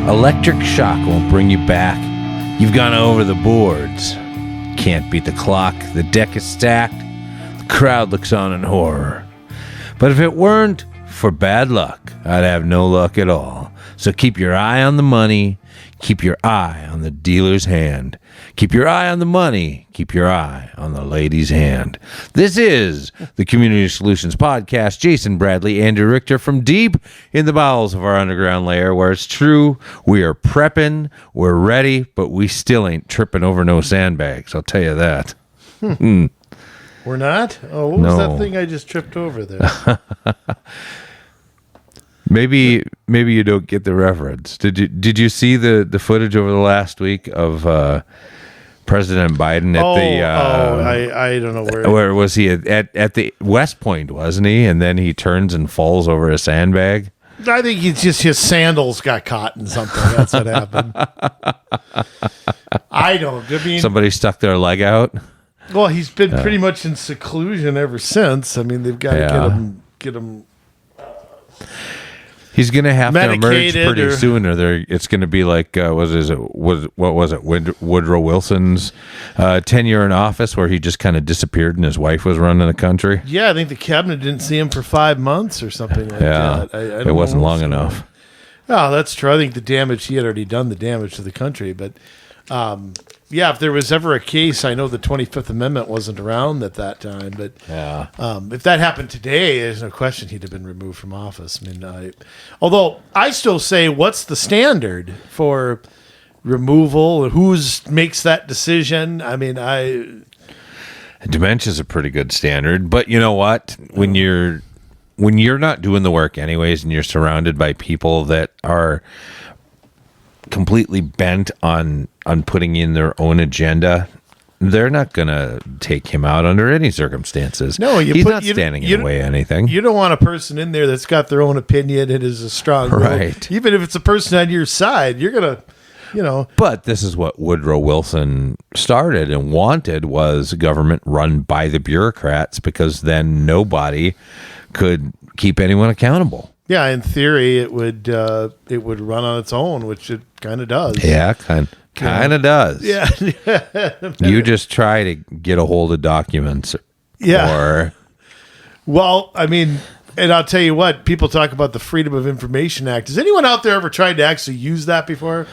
Electric shock won't bring you back. You've gone over the boards. Can't beat the clock. The deck is stacked. The crowd looks on in horror. But if it weren't for bad luck, I'd have no luck at all. So keep your eye on the money. Keep your eye on the dealer's hand. Keep your eye on the money. Keep your eye on the lady's hand. This is the Community Solutions Podcast. Jason Bradley, Andrew Richter from deep in the bowels of our underground lair, where it's true, we are prepping, we're ready, but we still ain't tripping over no sandbags. I'll tell you that. We're not? Oh, what was that thing I just tripped over there? Maybe you don't get the reference. Did you see the footage over the last week of President Biden at I don't know where was he at the West Point, wasn't he? And then he turns and falls over a sandbag. I think it's just his sandals got caught in something. That's what happened. I mean, somebody stuck their leg out. Well, he's been pretty much in seclusion ever since. I mean, they've got to get him. He's going to have to emerge pretty soon, or it's going to be like what was it? Woodrow Wilson's tenure in office, where he just kind of disappeared and his wife was running the country. Yeah, I think the cabinet didn't see him for 5 months or something like that. It wasn't long enough. Oh, that's true. I think he had already done the damage to the country, but. If there was ever a case, I know the 25th Amendment wasn't around at that time, but if that happened today, there's no question he'd have been removed from office. I mean, although I still say, what's the standard for removal? Who makes that decision? I mean, dementia's a pretty good standard, but you know what? When you're not doing the work anyways, and you're surrounded by people that are completely bent on putting in their own agenda, they're not going to take him out under any circumstances. No, he's not standing in the way of anything. You don't want a person in there that's got their own opinion and is a strong right. Even if it's a person on your side, you're going to, But this is what Woodrow Wilson started and wanted, was government run by the bureaucrats, because then nobody could keep anyone accountable. Yeah, in theory, it would run on its own, which it kind of does. Yeah, kind of does. Yeah. You just try to get a hold of documents. Yeah. Well, I mean, and I'll tell you what, people talk about the Freedom of Information Act. Has anyone out there ever tried to actually use that before?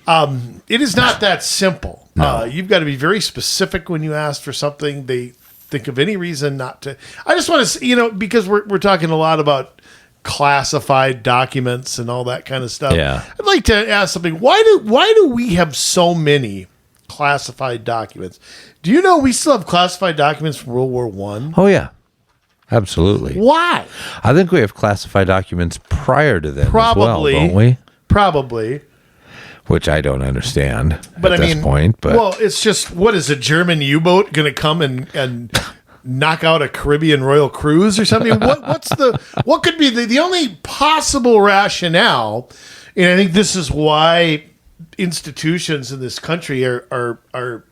It is not that simple. No. You've got to be very specific when you ask for something. They think of any reason not to. I just want to, because we're talking a lot about classified documents and all that kind of stuff. Yeah. I'd like to ask something. Why do we have so many classified documents? Do you know we still have classified documents from World War I? Oh, yeah. Absolutely. Why? I think we have classified documents prior to them as well, don't we? Probably. Which I don't understand at this point. But well, it's just, what is a German U-boat going to come and knock out a Caribbean Royal Cruise or something? What could be the only possible rationale? And I think this is why institutions in this country are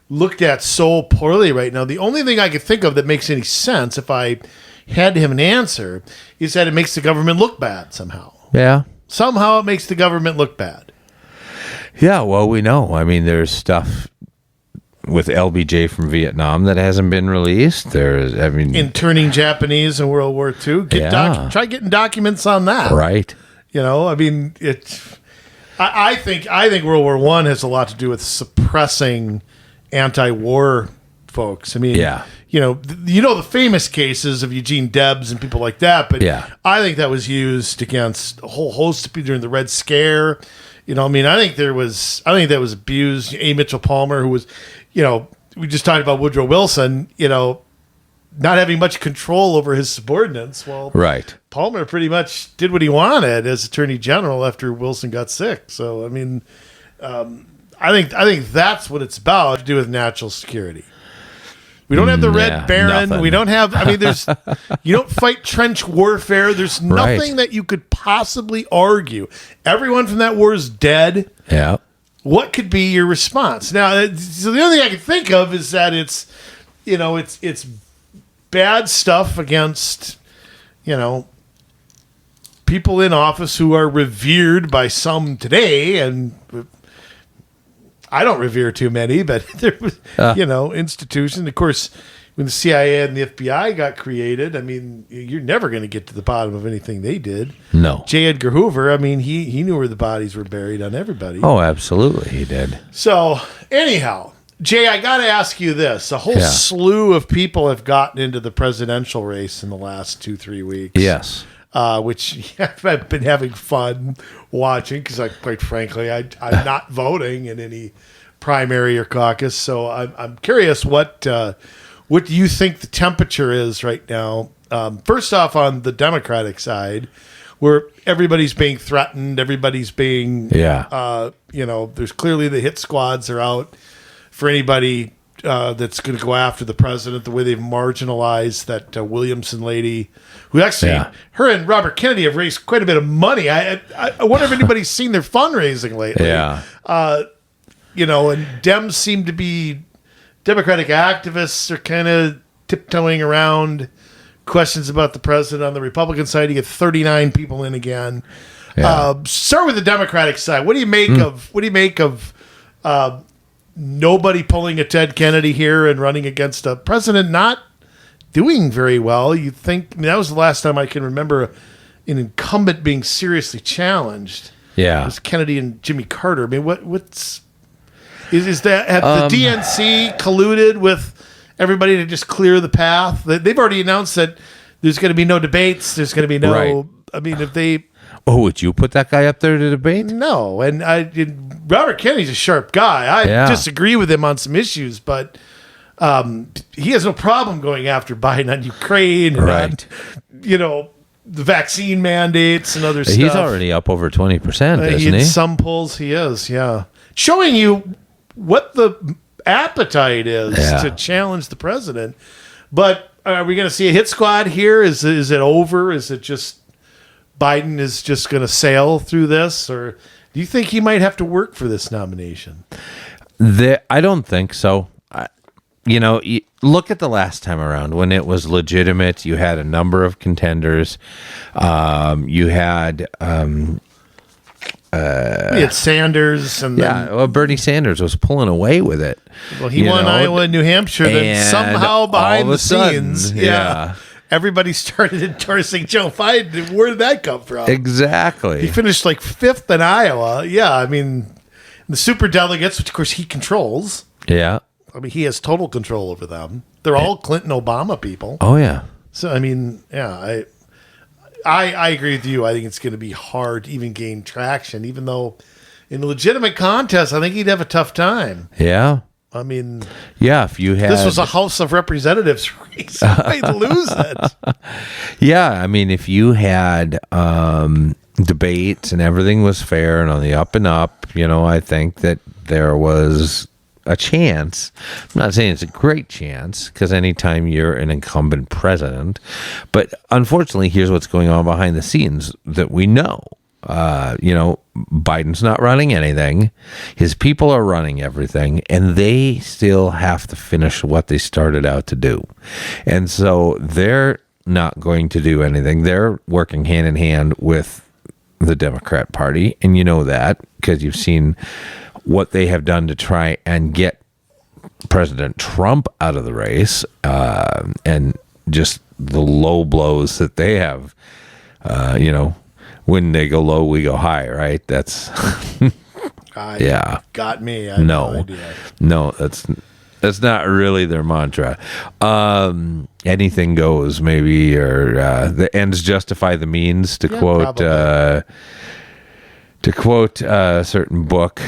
looked at so poorly right now. The only thing I could think of that makes any sense, if I had to have an answer, is that it makes the government look bad somehow. Yeah. Somehow it makes the government look bad. Yeah, well, we know. I mean, there's stuff with LBJ from Vietnam that hasn't been released. Interning Japanese in World War II. Try getting documents on that. Right. I mean, I think World War I has a lot to do with suppressing anti-war folks. I mean, the famous cases of Eugene Debs and people like that, but I think that was used against a whole host of people during the Red Scare. I think that was abused. A. Mitchell Palmer, who was, we just talked about Woodrow Wilson, not having much control over his subordinates. Well, right. Palmer pretty much did what he wanted as Attorney General after Wilson got sick. So, I mean, I think that's what it's about, to do with national security. We don't have the Red Baron. Nothing. We don't have, you don't fight trench warfare. There's nothing that you could possibly argue. Everyone from that war is dead. Yeah. What could be your response? Now, so the only thing I can think of is that it's bad stuff against, people in office who are revered by some today, and I don't revere too many, but there was, institutions. Of course, when the CIA and the FBI got created, I mean, you're never going to get to the bottom of anything they did. No. J. Edgar Hoover, I mean, he knew where the bodies were buried on everybody. Oh, absolutely, he did. So, anyhow, Jay, I got to ask you this. A whole slew of people have gotten into the presidential race in the last 2-3 weeks. Yes. Which I've been having fun watching because, quite frankly, I'm not voting in any primary or caucus. So I'm curious what do you think the temperature is right now? First off, on the Democratic side, where everybody's being threatened, everybody's being, there's clearly the hit squads are out for anybody that's going to go after the president, the way they've marginalized that Williamson lady, who actually, her and Robert Kennedy have raised quite a bit of money. I wonder if anybody's seen their fundraising lately. Yeah. And Dems seem to be, Democratic activists are kind of tiptoeing around questions about the president. On the Republican side, you get 39 people in again. Yeah. Start with the Democratic side. What do you make of nobody pulling a Ted Kennedy here and running against a president not doing very well? You think that was the last time I can remember an incumbent being seriously challenged. Yeah, it was Kennedy and Jimmy Carter. I mean, what's that? Have the DNC colluded with everybody to just clear the path? They've already announced that there's going to be no debates. There's going to be no. Right. I mean, if they. Oh, would you put that guy up there to debate? No, and Robert Kennedy's a sharp guy. I disagree with him on some issues, but he has no problem going after Biden on Ukraine and on, the vaccine mandates and other stuff. He's already up over 20%, isn't he? In some polls, he is, showing you what the appetite is to challenge the president. But are we going to see a hit squad here? Is it over? Is it just Biden is just going to sail through this, or do you think he might have to work for this nomination? I don't think so. Look at the last time around when it was legitimate. You had a number of contenders. You had Sanders, and Bernie Sanders was pulling away with it. Well, he won Iowa and New Hampshire, then somehow behind the scenes, everybody started endorsing Joe Biden. Where did that come from? Exactly. He finished like 5th in Iowa. Yeah, I mean, the super delegates, which of course he controls. Yeah. I mean, he has total control over them. They're all Clinton, Obama people. Oh, yeah. So, I mean, I agree with you. I think it's going to be hard to even gain traction, even though in a legitimate contest, I think he'd have a tough time. Yeah. I mean, if you had... This was a House of Representatives race. You might lose it. Yeah, I mean, if you had debates and everything was fair and on the up and up, I think that there was a chance. I'm not saying it's a great chance, because anytime you're an incumbent president, but unfortunately, here's what's going on behind the scenes that we know. Biden's not running anything. His people are running everything, and they still have to finish what they started out to do. And so they're not going to do anything. They're working hand in hand with the Democrat Party, and you know that because you've seen what they have done to try and get President Trump out of the race, and just the low blows that they have. When they go low, we go high, right? That's got me. No, that's not really their mantra. Anything goes, maybe, or the ends justify the means, to quote a certain book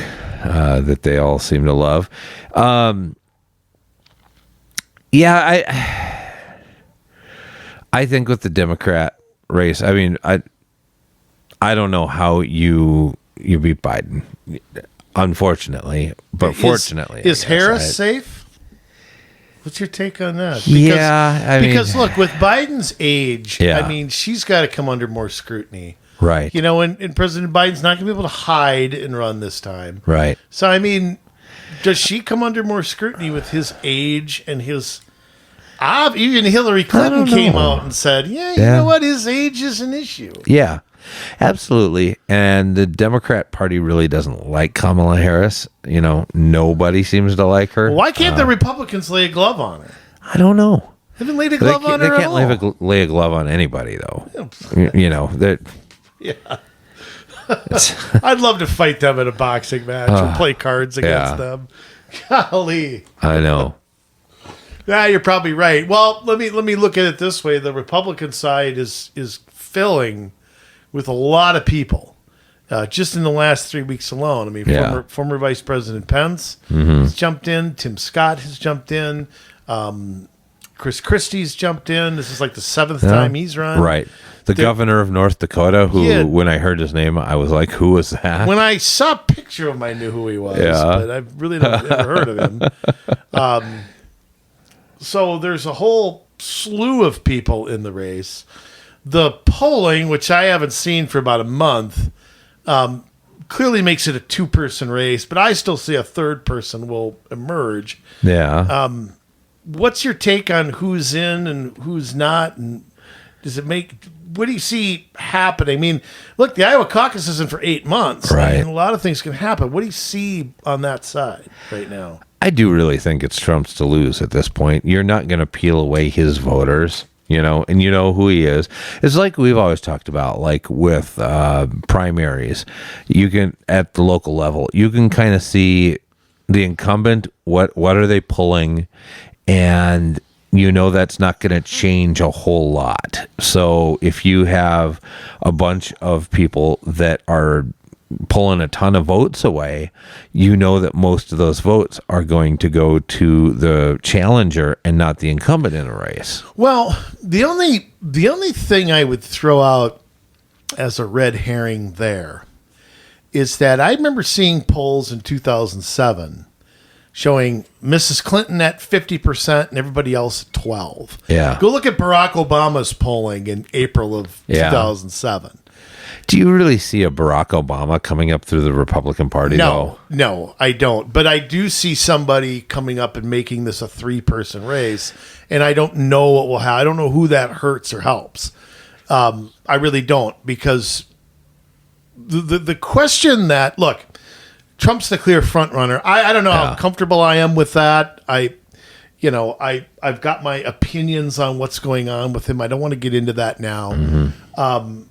that they all seem to love. I think with the Democrat race, I mean, I don't know how you beat Biden, unfortunately, but fortunately. Is Harris safe? What's your take on that? Because look, with Biden's age, I mean, she's got to come under more scrutiny. Right. And President Biden's not going to be able to hide and run this time. Right. So, I mean, does she come under more scrutiny with his age and his... Even Hillary Clinton came out and said, you know what? His age is an issue. Yeah. Absolutely. And the Democrat Party really doesn't like Kamala Harris. You know, nobody seems to like her. Why can't the Republicans lay a glove on her? I don't know. Haven't laid a glove on her They at can't all. lay a glove on anybody, though. You know, that. Yeah. I'd love to fight them in a boxing match or play cards against them. Golly. I know. Yeah, you're probably right. Well, let me look at it this way. The Republican side is filling with a lot of people. Just in the last 3 weeks alone. I mean, former Vice President Pence has jumped in. Tim Scott has jumped in. Chris Christie's jumped in. This is like the 7th time he's run. Right. The governor of North Dakota, who, when I heard his name, I was like, who was that? When I saw a picture of him, I knew who he was. But I really never heard of him. So there's a whole slew of people in the race. The polling, which I haven't seen for about a month, clearly makes it a 2-person race, but I still see a third person will emerge. Yeah. What's your take on who's in and who's not? And what do you see happening? I mean, look, the Iowa caucus isn't for 8 months. Right. And a lot of things can happen. What do you see on that side right now? I do really think it's Trump's to lose at this point. You're not going to peel away his voters, you know, and you know who he is. It's like we've always talked about, like with primaries. You can, at the local level, you can kind of see the incumbent, what are they pulling, and you know that's not going to change a whole lot. So if you have a bunch of people that are pulling a ton of votes away, you know that most of those votes are going to go to the challenger and not the incumbent in a race. Well, the only thing I would throw out as a red herring there is that I remember seeing polls in 2007 showing Mrs. Clinton at 50% and everybody else at 12%. Yeah. Go look at Barack Obama's polling in April of 2007. Do you really see a Barack Obama coming up through the Republican Party? No, I don't. But I do see somebody coming up and making this a 3-person race, and I don't know what will happen. I don't know who that hurts or helps. I really don't, because the question that, look, Trump's the clear front runner. I don't know how comfortable I am with that. I've got my opinions on what's going on with him. I don't want to get into that now. Mm-hmm.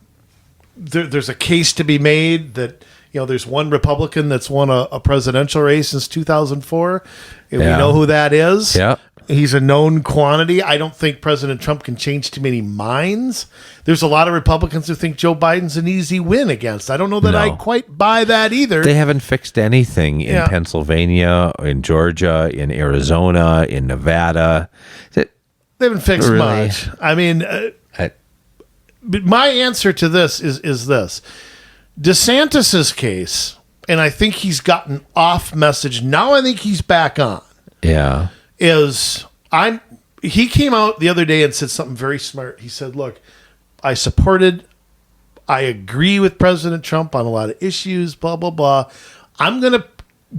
There's a case to be made that, you know, there's one Republican that's won a presidential race since 2004. And we know who that is. Yeah. He's a known quantity. I don't think President Trump can change too many minds. There's a lot of Republicans who think Joe Biden's an easy win against. I don't know that I quite buy that either. They haven't fixed anything in Pennsylvania, in Georgia, in Arizona, in Nevada. They haven't fixed much. I mean, but my answer to this is this. DeSantis's case, and I think he's gotten off message. Now I think he's back on. Yeah. He came out the other day and said something very smart. He said, look, I agree with President Trump on a lot of issues, blah, blah, blah. I'm going to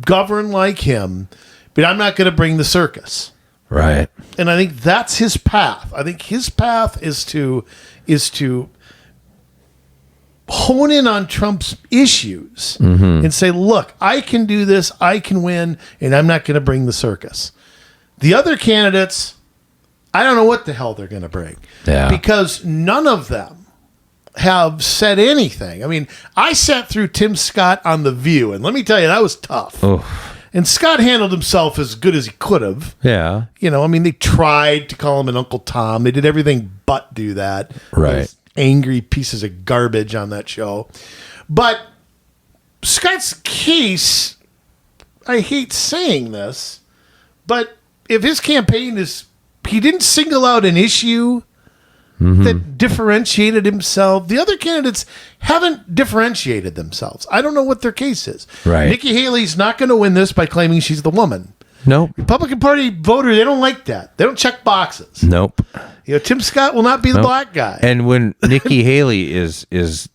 govern like him, but I'm not going to bring the circus. Right. And I think that's his path. I think his path is to hone in on Trump's issues and say, look, I can do this, I can win, and I'm not going to bring the circus. The other candidates, I don't know what the hell they're going to bring. Yeah. Because none of them have said anything. I mean, I sat through Tim Scott on The View, and let me tell you, that was tough. Oof. And Scott handled himself as good as he could have. Yeah. You know, I mean, they tried to call him an Uncle Tom. They did everything but do that. Right. Those angry pieces of garbage on that show. But Scott's case, I hate saying this, but if his campaign is, he didn't single out an issue that differentiated himself. The other candidates haven't differentiated themselves. I don't know what their case is. Right. Nikki Haley's not going to win this by claiming she's the woman. Nope. Republican Party voters, they don't like that. They don't check boxes. Nope. You know, Tim Scott will not be the black guy. And when Nikki Haley is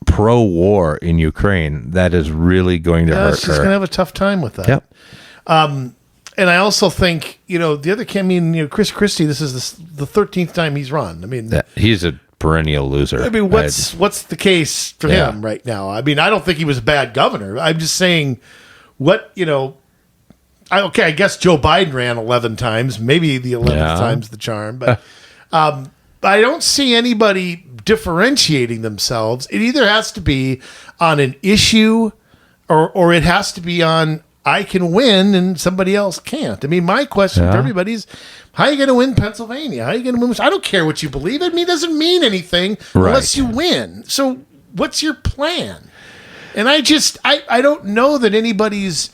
pro-war in Ukraine, that is really going to hurt her. She's going to have a tough time with that. Yep. And I also think, you know, the other Chris Christie, this is the 13th time he's run. I mean, he's a perennial loser. I mean, what's the case for him right now? I mean, I don't think he was a bad governor. I'm just saying, I guess Joe Biden ran 11 times, maybe the 11th time's the charm, but I don't see anybody differentiating themselves. It either has to be on an issue or it has to be on I can win and somebody else can't. I mean, my question for everybody is, how are you going to win Pennsylvania? How are you going to win? I don't care what you believe. It doesn't mean anything unless you win. So what's your plan? And I don't know that anybody's,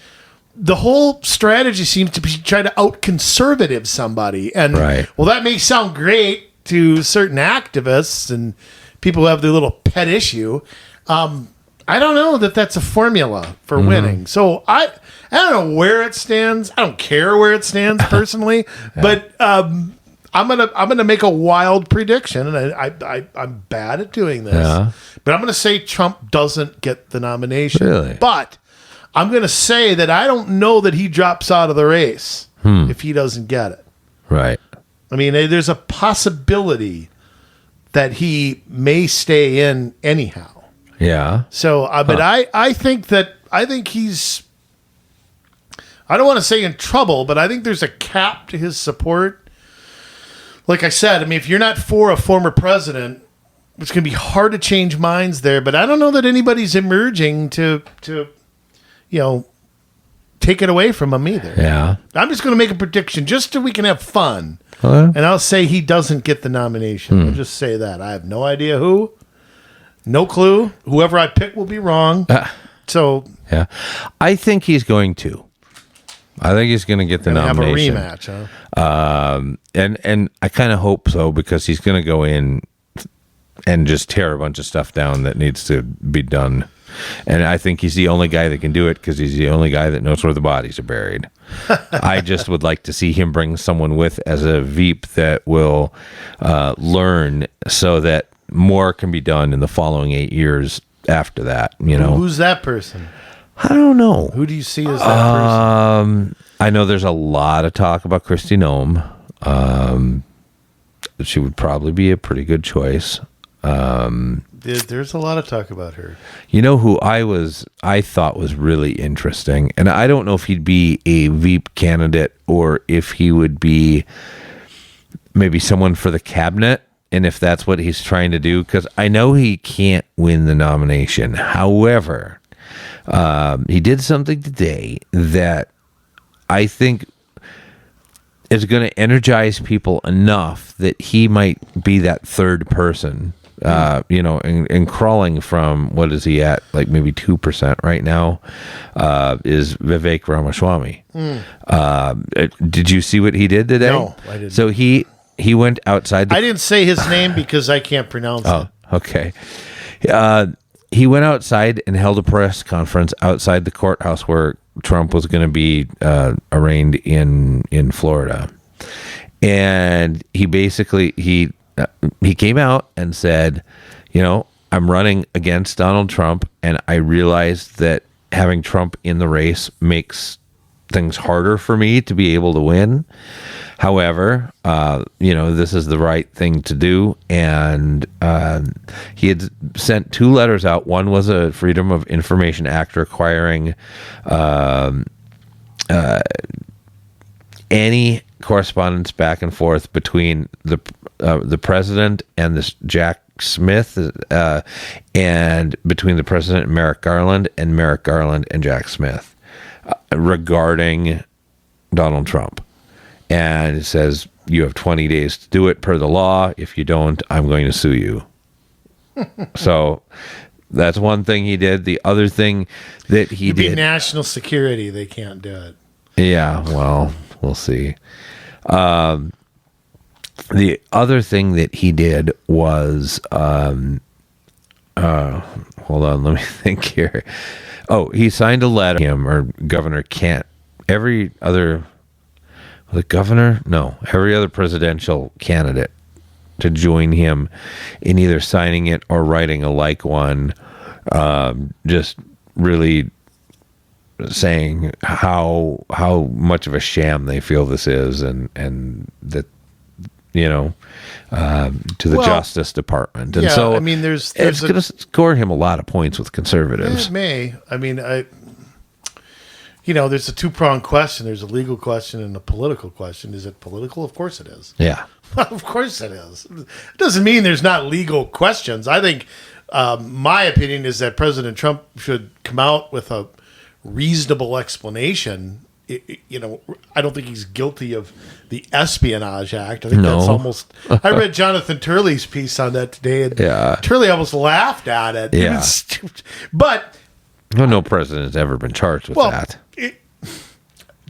the whole strategy seems to be try to out-conservative somebody. And, well, that may sound great to certain activists and people who have their little pet issue. I don't know that that's a formula for winning. So I don't know where it stands. I don't care where it stands personally, but I'm gonna make a wild prediction, and I'm bad at doing this. But I'm gonna say Trump doesn't get the nomination. Really? But I'm gonna say that I don't know that he drops out of the race if he doesn't get it. Right. I mean, there's a possibility that he may stay in anyhow. Yeah. So, but I think he's, I don't want to say in trouble, but I think there's a cap to his support. Like I said, I mean, if you're not for a former president, it's going to be hard to change minds there. But I don't know that anybody's emerging to take it away from him either. Yeah. I'm just going to make a prediction just so we can have fun. And I'll say he doesn't get the nomination. I'll just say that. I have no idea who. No clue. Whoever I pick will be wrong. So yeah, I think he's going to. I think he's going to get the nomination. Have a rematch, huh? And I kind of hope so, because he's going to go in and just tear a bunch of stuff down that needs to be done. And I think he's the only guy that can do it, because he's the only guy that knows where the bodies are buried. I just would like to see him bring someone with as a Veep that will learn, so that more can be done in the following 8 years after that. Who's that person? I don't know. Who do you see as that person? I know there's a lot of talk about Kristi Noem. She would probably be a pretty good choice. There's a lot of talk about her. You know who I thought was really interesting, and I don't know if he'd be a Veep candidate or if he would be maybe someone for the cabinet, and if that's what he's trying to do, because I know he can't win the nomination. However, he did something today that I think is going to energize people enough that he might be that third person, and crawling from, what is he at, like maybe 2% right now, is Vivek Ramaswamy. Did you see what he did today? No, I didn't. So he went outside. I didn't say his name because I can't pronounce it. Okay. He went outside and held a press conference outside the courthouse where Trump was going to be arraigned in Florida. And he basically, he came out and said, I'm running against Donald Trump, and I realized that having Trump in the race makes things harder for me to be able to win. However, this is the right thing to do. And he had sent 2 letters out. One was a Freedom of Information Act requiring any correspondence back and forth between the president and this Jack Smith, and between the president and Merrick Garland and Jack Smith, regarding Donald Trump. And it says, you have 20 days to do it per the law. If you don't, I'm going to sue you. So that's one thing he did. The other thing that he did... It'd be national security. They can't do it. Yeah, well, we'll see. The other thing that he did was... hold on, let me think here. Oh, he signed a letter, him or Governor Kent. Every other presidential candidate to join him in either signing it or writing a like one, just really saying how much of a sham they feel this is, and that to the Justice Department. And so, I mean, there's it's going to score him a lot of points with conservatives. It may. I mean, there's a two-pronged question. There's a legal question and a political question. Is it political? Of course it is. Yeah. Of course it is. It doesn't mean there's not legal questions. I think my opinion is that President Trump should come out with a reasonable explanation. I don't think he's guilty of the Espionage Act. I think that's almost... I read Jonathan Turley's piece on that today, and Turley almost lauged at it. Yeah. It was stupid. But... No president's ever been charged with that.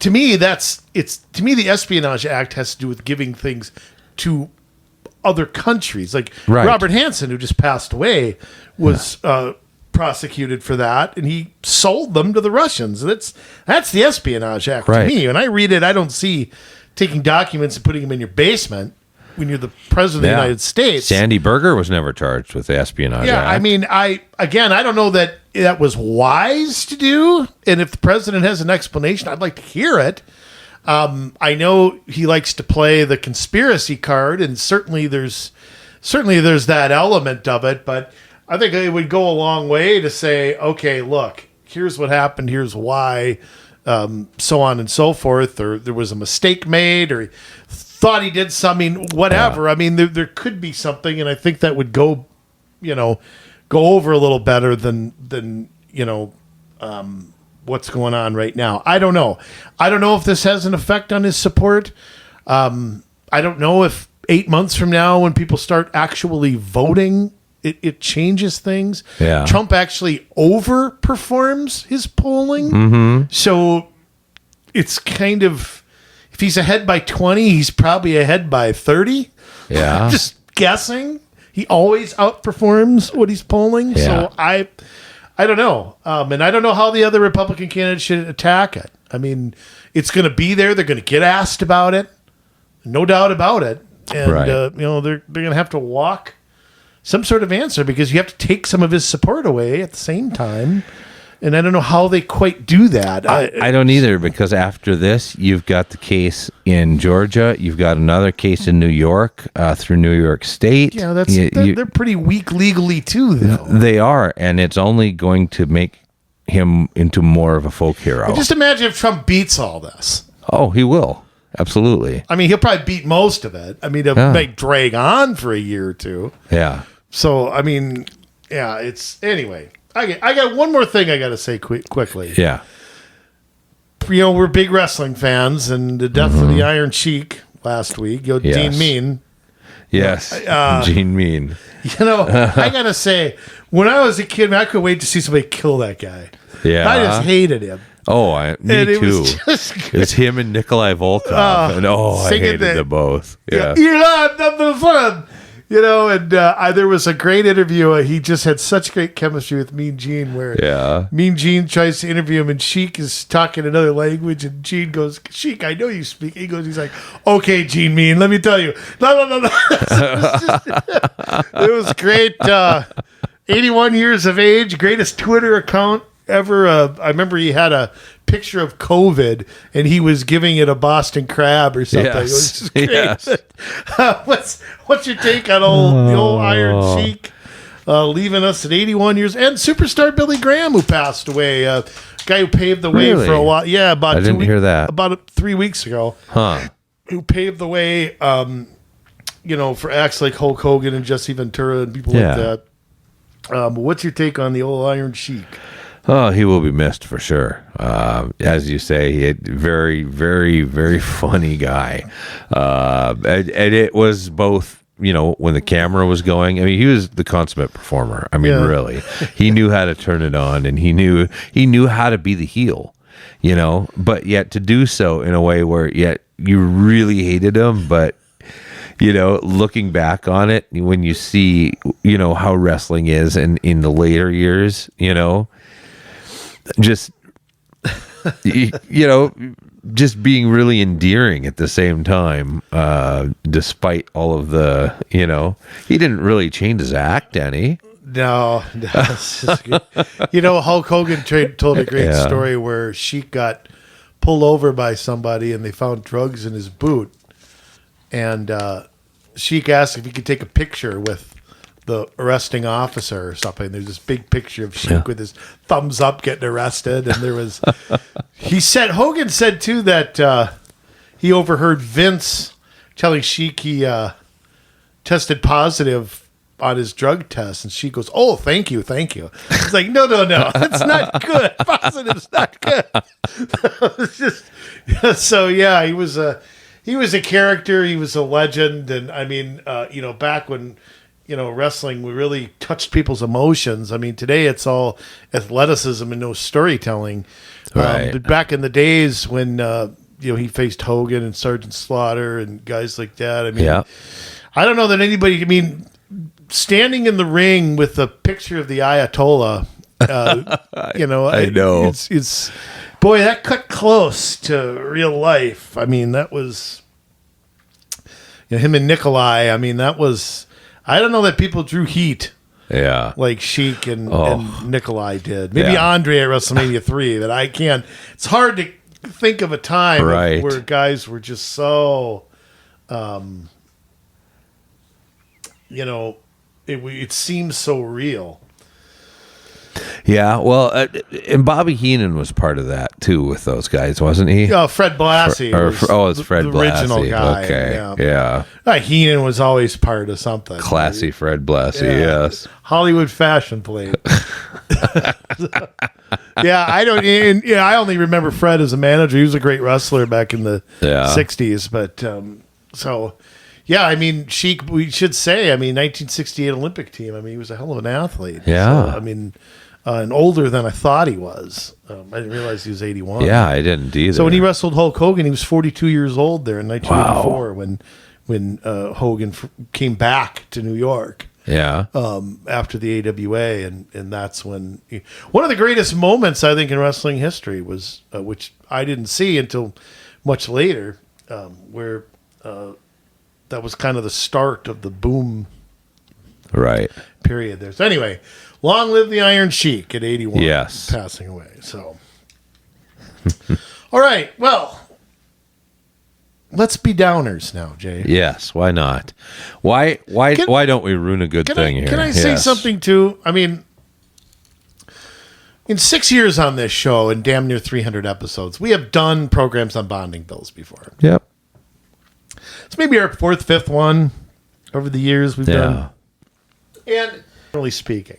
To me, the Espionage Act has to do with giving things to other countries. Like Robert Hansen, who just passed away, was prosecuted for that, and he sold them to the Russians. That's the Espionage Act to me. When I read it, I don't see taking documents and putting them in your basement when you're the president of the United States. Sandy Berger was never charged with the Espionage Act. Yeah, I mean, I don't know that was wise to do, and if the president has an explanation, I'd like to hear it. I know he likes to play the conspiracy card, and certainly there's that element of it, but I think it would go a long way to say, okay, look, here's what happened, here's why, so on and so forth, or there was a mistake made, or thought he did something, whatever. I mean, there could be something, and I think that would go over a little better than what's going on right now. I don't know if this has an effect on his support. I don't know if 8 months from now, when people start actually voting, it changes things. Yeah. Trump actually overperforms his polling. Mm-hmm. So it's kind of, if he's ahead by 20, he's probably ahead by 30. Yeah. Just guessing. He always outperforms what he's polling. Yeah. So I don't know. And I don't know how the other Republican candidates should attack it. I mean, it's going to be there. They're going to get asked about it. No doubt about it. And, they're going to have to walk some sort of answer, because you have to take some of his support away at the same time. And I don't know how they quite do that. I don't either, because after this, you've got the case in Georgia. You've got another case in New York through New York State. Yeah, they're pretty weak legally too, though. They are, and it's only going to make him into more of a folk hero. And just imagine if Trump beats all this. Oh, he will. Absolutely. I mean, he'll probably beat most of it. I mean, it might drag on for a year or two. Yeah. So, I mean, it's... Anyway, I got one more thing I got to say quickly. Yeah. We're big wrestling fans, and the death of the Iron Sheik last week, Dean Mean. Yes, Gene Mean. I got to say, when I was a kid, I couldn't wait to see somebody kill that guy. Yeah. I just hated him. Oh, me too. It's him and Nikolai Volkov, and I hated them both. Yeah. You're not the fun. There was a great interview. He just had such great chemistry with Mean Gene, where Mean Gene tries to interview him, and Sheik is talking another language, and Gene goes, "Sheik, I know you speak." He's like, "Okay, Gene Mean, let me tell you." No. It was great. 81 years of age, greatest Twitter account ever. I remember he had a picture of COVID, and he was giving it a Boston crab or something. Yes. It was just great. Yes. What's your take on the old Iron Sheik leaving us at 81 years? And superstar Billy Graham, who passed away, guy who paved the way for a while. Yeah, I didn't hear that. About 3 weeks ago. Huh. Who paved the way, for acts like Hulk Hogan and Jesse Ventura and people like that. What's your take on the old Iron Sheik? Oh, he will be missed for sure. As you say, he had very, very, very funny guy. And it was both, when the camera was going. I mean, he was the consummate performer. I mean, really. He knew how to turn it on, and he knew how to be the heel, but yet to do so in a way where yet you really hated him, but looking back on it, when you see, how wrestling is in the later years, just just being really endearing at the same time, despite all of the he didn't really change his act any. No. Hulk Hogan told a great story where Sheik got pulled over by somebody and they found drugs in his boot, and Sheik asked if he could take a picture with the arresting officer or something. There's this big picture of Sheik with his thumbs up getting arrested, and there was. Hogan said too that he overheard Vince telling Sheik he tested positive on his drug test, and she goes, "Oh, thank you." It's like, no, it's not good. Positive's not good. It's just, so yeah, he was a character. He was a legend, and I mean, back when wrestling really touched people's emotions. I mean, today it's all athleticism and no storytelling. Right. But back in the days when he faced Hogan and Sergeant Slaughter and guys like that. I mean, I don't know that anybody. I mean, standing in the ring with a picture of the Ayatollah, I know it's boy, that cut close to real life. I mean, that was him and Nikolai. I mean, that was. I don't know that people drew heat. Yeah, like Sheik and Nikolai did. Maybe Andre at WrestleMania 3. That I can't. It's hard to think of a time where guys were just so. It seems so real. Yeah, well, and Bobby Heenan was part of that too with those guys, wasn't he? Oh, Fred Blassie. It's Fred the Blassie. Original guy. Okay, yeah. Heenan was always part of something. Classy Fred Blassie, yes. Hollywood fashion plate. I only remember Fred as a manager. He was a great wrestler back in the 60s, but yeah, I mean, Sheik, we should say, 1968 Olympic team. I mean, he was a hell of an athlete. Yeah. So, and older than I thought he was. I didn't realize he was 81. Yeah, I didn't either. So when he wrestled Hulk Hogan, he was 42 years old there in 1984 when Hogan came back to New York. Yeah. After the AWA, and that's when one of the greatest moments I think in wrestling history was, which I didn't see until much later, where that was kind of the start of the boom period there. So anyway, long live the Iron Sheik at 81. Yes. Passing away. So all right, well, let's be downers now, Jay. Yes, why not? Why don't we ruin a good thing here? Can I say something too? I mean, in 6 years on this show and damn near 300 episodes, we have done programs on bonding bills before. Yep. It's maybe our fourth, fifth one over the years we've done. And generally speaking.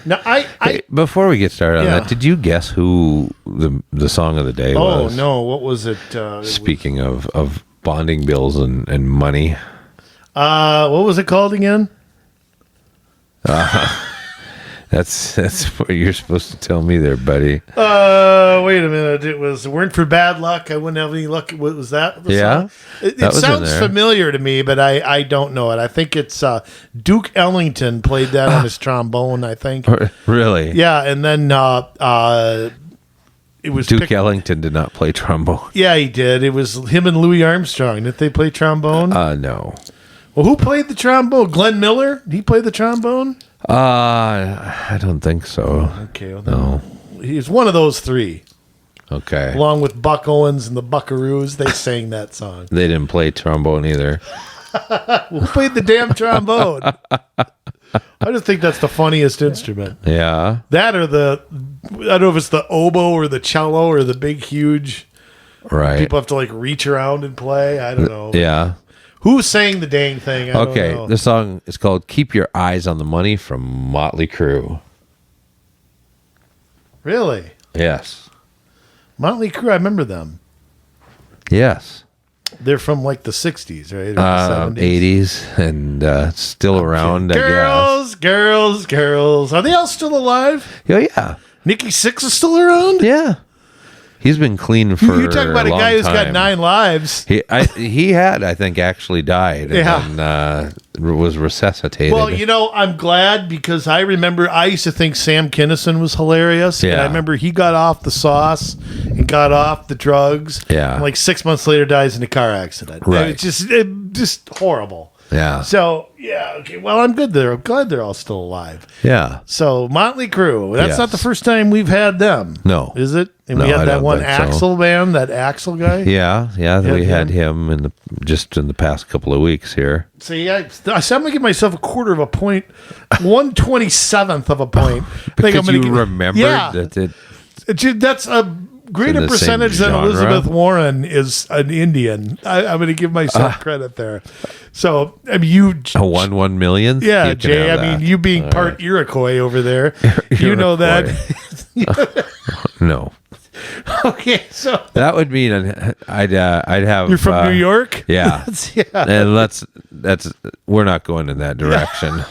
Now, hey, before we get started on that, did you guess who the song of the day was? Oh, no. What was it? Speaking of bonding bills and money. What was it called again? That's what you're supposed to tell me there, buddy. Wait a minute. It weren't for bad luck. I wouldn't have any luck. What was that? Song? It sounds familiar to me, but I don't know it. I think it's Duke Ellington played that on his trombone, I think. Really? Yeah, and then it was Duke Ellington did not play trombone. Yeah, he did. It was him and Louis Armstrong. Didn't they play trombone? No. Well, who played the trombone? Glenn Miller? Did he play the trombone? I don't think so. Okay, well, no. He's one of those three. Okay. Along with Buck Owens and the Buckaroos, they sang that song. They didn't play trombone either. Who played the damn trombone? I just think that's the funniest instrument. Yeah. That or I don't know if it's the oboe or the cello or the big, huge. Right. People have to reach around and play. I don't know. Yeah. Who sang the dang thing? I don't know. The song is called Keep Your Eyes on the Money from Motley Crue. Really? Yes. Motley Crue, I remember them. Yes. They're from the 60s, right? Or the 70s. 80s and still around, I guess. Girls. Are they all still alive? Oh, yeah. Nikki Sixx is still around? Yeah. He's been clean for You talk about a guy who's got 9 lives. He had, I think, actually died and was resuscitated. Well, I'm glad because I remember I used to think Sam Kinison was hilarious. Yeah. And I remember he got off the sauce and got off the drugs. Yeah. And 6 months later dies in a car accident. Right. It's just horrible. Yeah. So, yeah, okay. Well, I'm good there. I'm glad they're all still alive. Yeah. So, Motley Crue. That's Yes. not the first time we've had them. No. Is it? And No, we had I that don't one think so. Axel band, that Axel guy. Yeah. We had him? him just in the past couple of weeks here. See, I'm going to give myself a quarter of a point, 1/27th of a point. Because you remembered that it... That's a greater It's in the same percentage than genre? Elizabeth Warren is an Indian. I'm going to give myself credit there. So, I mean, you... A 1 millionth? Yeah, You can Jay, have I that. mean, you being All part right. Iroquois over there, you know that. No. Okay, so... That would mean I'd have... You're from New York? Yeah. Yeah. And we're not going in that direction.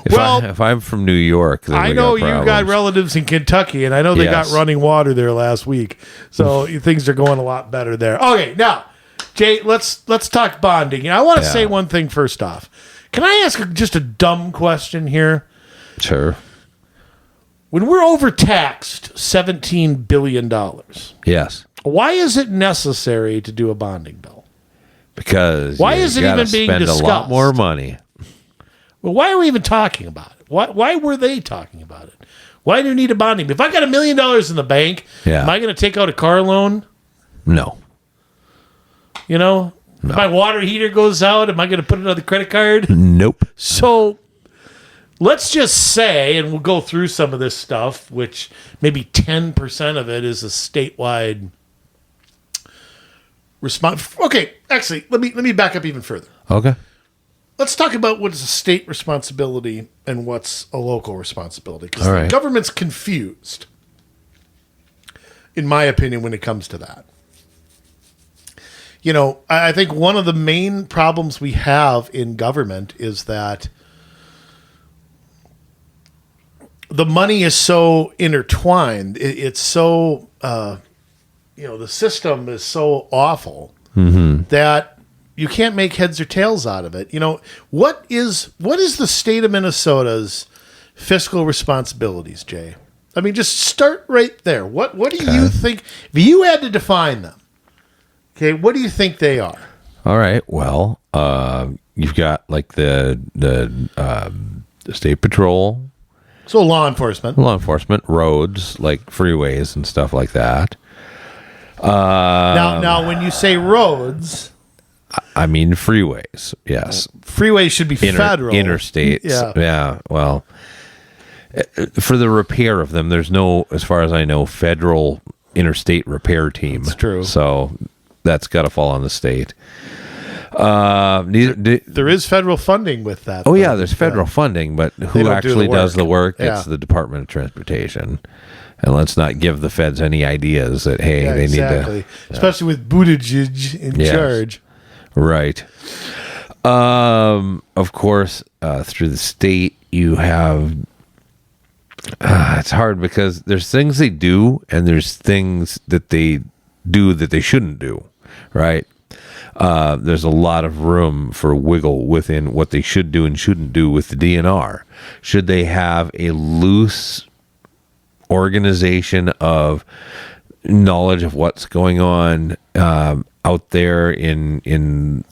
If I'm from New York, then I we know got you got problems. relatives in Kentucky, and I know they Yes. got running water there last week, so things are going a lot better there. Okay, now, Jay, let's talk bonding. And I want to say one thing first off. Can I ask just a dumb question here? Sure. When we're overtaxed $17 billion, Yes. why is it necessary to do a bonding bill? Because Why you is it gotta even being spend a lot discussed? more money. Well, why are we even talking about it? Why were they talking about it? Why do you need a bonding bill? If I got $1 million in the bank, am I going to take out a car loan? No. You know? No. If my water heater goes out, am I going to put it on the credit card? Nope. So let's just say, and we'll go through some of this stuff, which maybe 10% of it is a statewide response. Okay, actually, let me back up even further. Okay. Let's talk about what is a state responsibility and what's a local responsibility. Because All the right. government's confused, in my opinion, when it comes to that. You know, I think one of the main problems we have in government is that the money is so intertwined. It's so, the system is so awful that you can't make heads or tails out of it. You know, what is the state of Minnesota's fiscal responsibilities, Jay? I mean, just start right there. What do you think, if you had to define them, okay, what do you think they are? All right. Well, you've got like the state patrol, So law enforcement. roads, like freeways and stuff like that. Now, when you say roads, I mean freeways. Yes. freeways should be federal. Interstates. Yeah. Well, for the repair of them, there's no, as far as I know, federal interstate repair team. That's true. So that's got to fall on the state. There is federal funding with that. Oh, though. yeah, there's federal funding, but who don't actually do the does the work? Yeah. It's the Department of Transportation. And let's not give the feds any ideas that, hey, Yeah, they exactly. need to. Especially with Buttigieg in Yes. charge. Right. Of course, through the state, you have. It's hard because there's things they do, and there's things that they do that they shouldn't do. Right. There's a lot of room for wiggle within what they should do and shouldn't do with the DNR. Should they have a loose organization of knowledge of what's going on out there in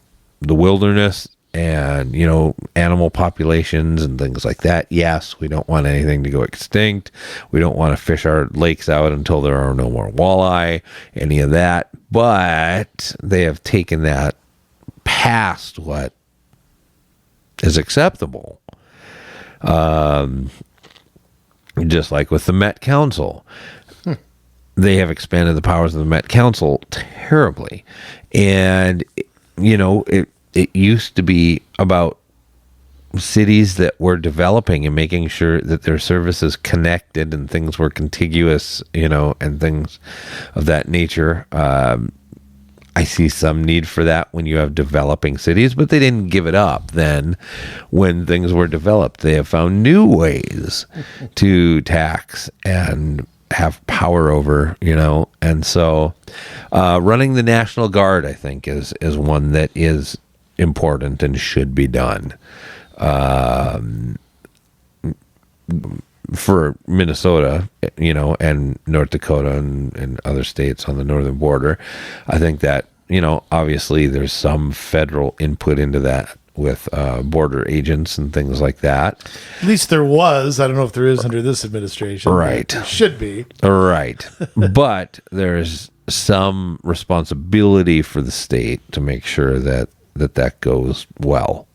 the wilderness and, you know, animal populations and things like that? Yes, we don't want anything to go extinct. We don't want to fish our lakes out until there are no more walleye, any of that. But they have taken that past what is acceptable. Just like with the Met Council. They have expanded the powers of the Met Council terribly. And, you know, it used to be about cities that were developing and making sure that their services connected and things were contiguous, you know, and things of that nature. I see some need for that when you have developing cities, but they didn't give it up then when things were developed. They have found new ways to tax and have power over, you know. And so running the National Guard, I think, is one that is important and should be done. For Minnesota, you know, and North Dakota and other states on the northern border, I think that obviously there's some federal input into that with border agents and things like that. At least there was. I don't know if there is under this administration. Right. It should be. Right. But there's some responsibility for the state to make sure that goes well.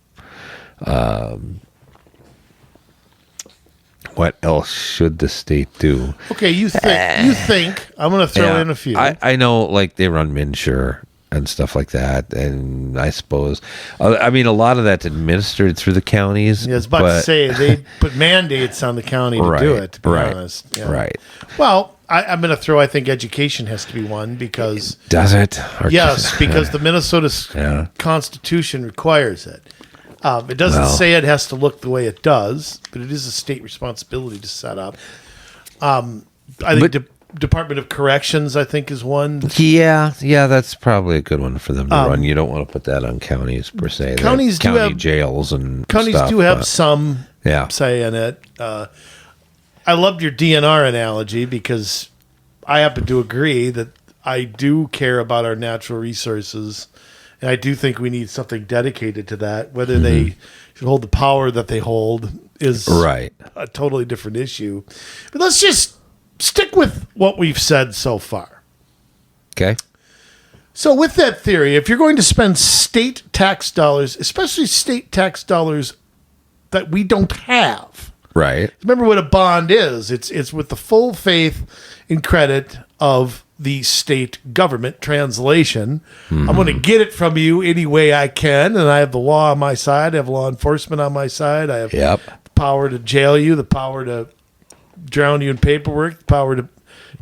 What else should the state do? Okay, you think. I'm going to throw in a few. I know, like, they run MNsure and stuff like that, and I suppose, a lot of that's administered through the counties. Yeah, I was about to say, they put mandates on the county to do it, to be honest. Yeah. Right. Well, I'm going to throw, I think education has to be one, because... Does it? Yes, because the Minnesota Constitution requires it. It doesn't say it has to look the way it does, but it is a state responsibility to set up. I think Department of Corrections, I think, is one. Yeah, that's probably a good one for them to run. You don't want to put that on counties per se. Counties do have jails and counties stuff, do have some say in it. I loved your DNR analogy, because I happen to agree that I do care about our natural resources, and I do think we need something dedicated to that. Whether they should hold the power that they hold is a totally different issue. But let's just stick with what we've said so far. Okay. So with that theory, if you're going to spend state tax dollars, especially state tax dollars that we don't have. Right. Remember what a bond is. It's with the full faith and credit of the state government. Translation. I'm going to get it from you any way I can, and I have the law on my side. I have law enforcement on my side. I have the power to jail you, the power to drown you in paperwork, the power to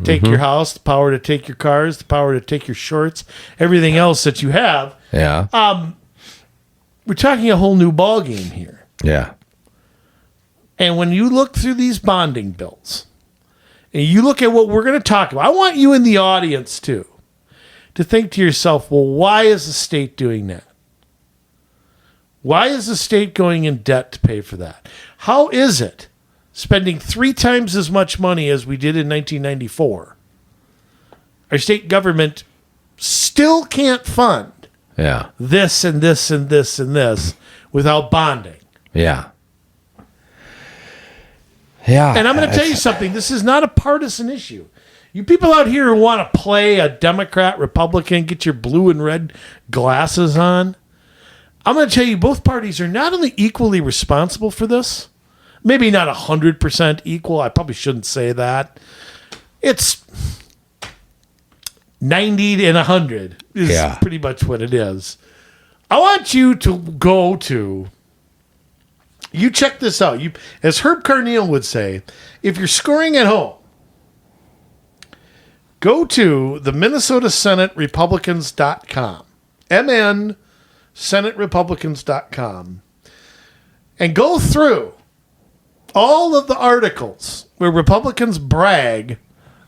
take your house, the power to take your cars, the power to take your shorts, everything else that you have. Yeah. We're talking a whole new ballgame here. Yeah. And when you look through these bonding bills, and you look at what we're going to talk about, I want you in the audience too to think to yourself, well, why is the state doing that? Why is the state going in debt to pay for that? How is it spending 3 times as much money as we did in 1994, our state government still can't fund this and this and this and this without bonding? Yeah. Yeah. And I'm going to tell you something. This is not a partisan issue. You people out here who want to play a Democrat, Republican, get your blue and red glasses on, I'm going to tell you both parties are not only equally responsible for this, maybe not 100% equal. I probably shouldn't say that. It's 90 and 100 is pretty much what it is. I want you to go to, you check this out. You, as Herb Carneal would say, if you're scoring at home, go to the Minnesota Senate Republicans.com, MN SenateRepublicans.com, and go through all of the articles where Republicans brag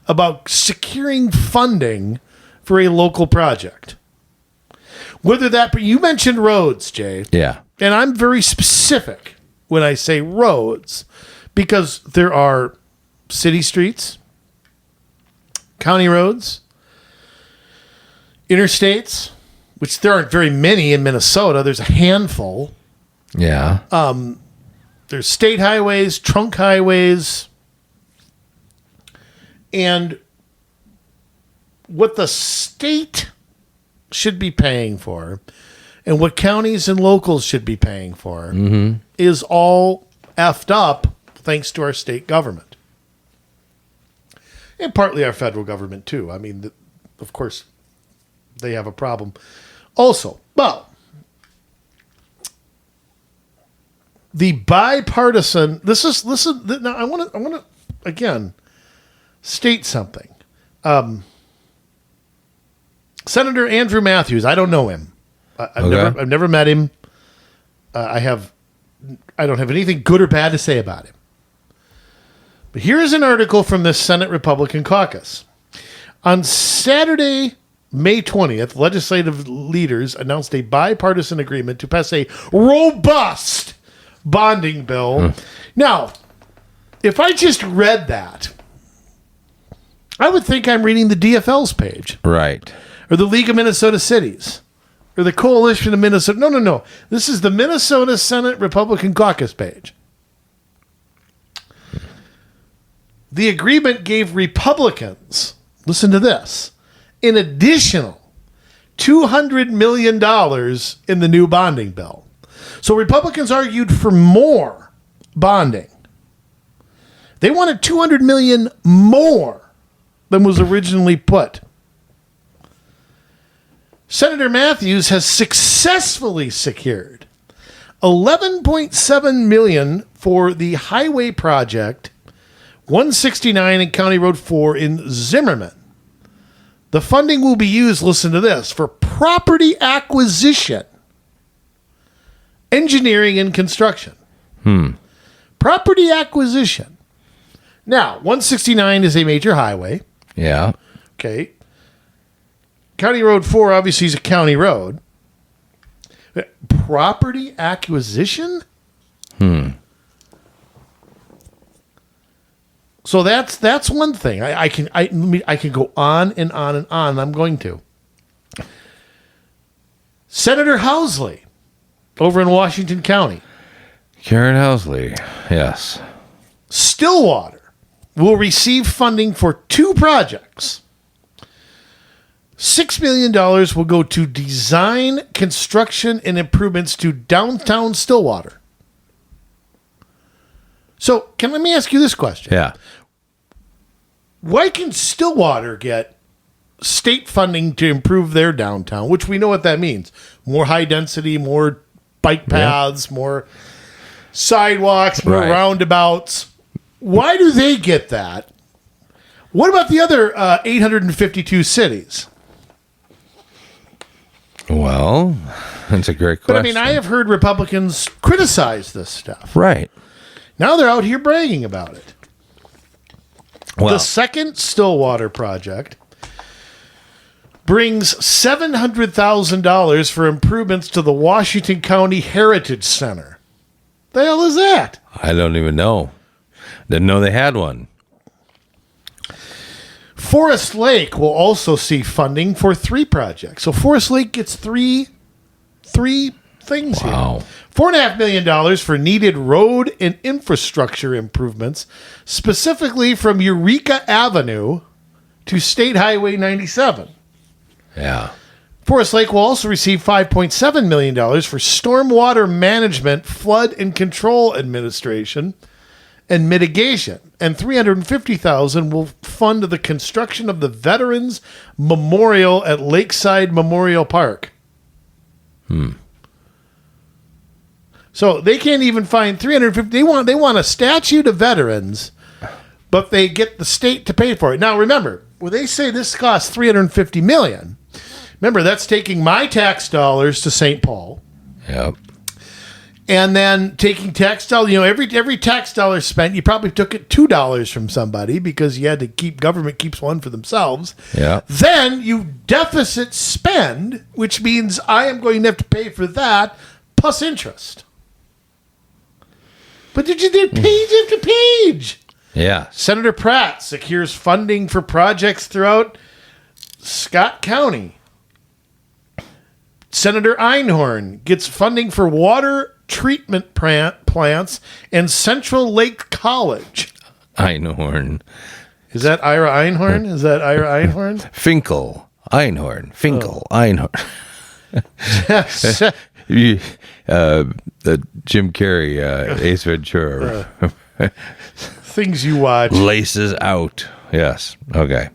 about securing funding for a local project. Whether that, you mentioned roads, Jay. Yeah. And I'm very specific when I say roads, because there are city streets, county roads, interstates, which there aren't very many in Minnesota. There's a handful. Yeah. There's state highways, trunk highways, and what the state should be paying for and what counties and locals should be paying for is all effed up thanks to our state government. And partly our federal government, too. I mean, of course, they have a problem also. Well, the bipartisan, now I want to again state something. Senator Andrew Matthews, I don't know him. I've never met him. I don't have anything good or bad to say about him. But here is an article from the Senate Republican Caucus. On Saturday, May 20th, legislative leaders announced a bipartisan agreement to pass a robust bonding bill. Now, if I just read that, I would think I'm reading the DFL's page. Right. or the League of Minnesota Cities, or the Coalition of Minnesota. No. This is the Minnesota Senate Republican Caucus page. The agreement gave Republicans, listen to this, an additional $200 million in the new bonding bill. So Republicans argued for more bonding. They wanted $200 million more than was originally put. Senator Matthews has successfully secured $11.7 million for the highway project 169 and County Road 4 in Zimmerman. The funding will be used, listen to this, for property acquisition, engineering, and construction. Property acquisition. Now, 169 is a major highway. Yeah. Okay. County Road 4 obviously is a county road. Property acquisition? So that's one thing. I can go on and on and on. I'm going to. Senator Housley over in Washington County. Karin Housley, yes. Stillwater will receive funding for 2 projects. $6 million will go to design, construction, and improvements to downtown Stillwater. So, let me ask you this question. Yeah. Why can Stillwater get state funding to improve their downtown, which we know what that means? More high density, more bike paths, more sidewalks, more roundabouts. Why do they get that? What about the other 852 cities? Well, that's a great question. But I mean, I have heard Republicans criticize this stuff. Right. Now they're out here bragging about it. Well, the second Stillwater project brings $700,000 for improvements to the Washington County Heritage Center. The hell is that? I don't even know. Didn't know they had one. Forest Lake will also see funding for 3 projects. So Forest Lake gets three things here. $4.5 million for needed road and infrastructure improvements, specifically from Eureka Avenue to State Highway 97. Yeah. Forest Lake will also receive $5.7 million for stormwater management, flood and control administration, and mitigation. And $350,000 will fund the construction of the Veterans Memorial at Lakeside Memorial Park. So they can't even find $350,000. They want a statue to veterans, but they get the state to pay for it. Now remember, when they say this costs $350 million, remember that's taking my tax dollars to St. Paul. Yep. And then taking tax dollars, every tax dollar spent, you probably took it $2 from somebody because you had to government keeps one for themselves. Yeah. Then you deficit spend, which means I am going to have to pay for that plus interest. But did you do page after page? Yeah. Senator Pratt secures funding for projects throughout Scott County. Senator Einhorn gets funding for water treatment plants and Central Lake College. Einhorn. Is that Ira Einhorn? Is that Ira Einhorn? Finkel. Einhorn. Finkel. Einhorn. Yes. The Jim Carrey, Ace Ventura. Things you watch. Laces out. Yes. Okay.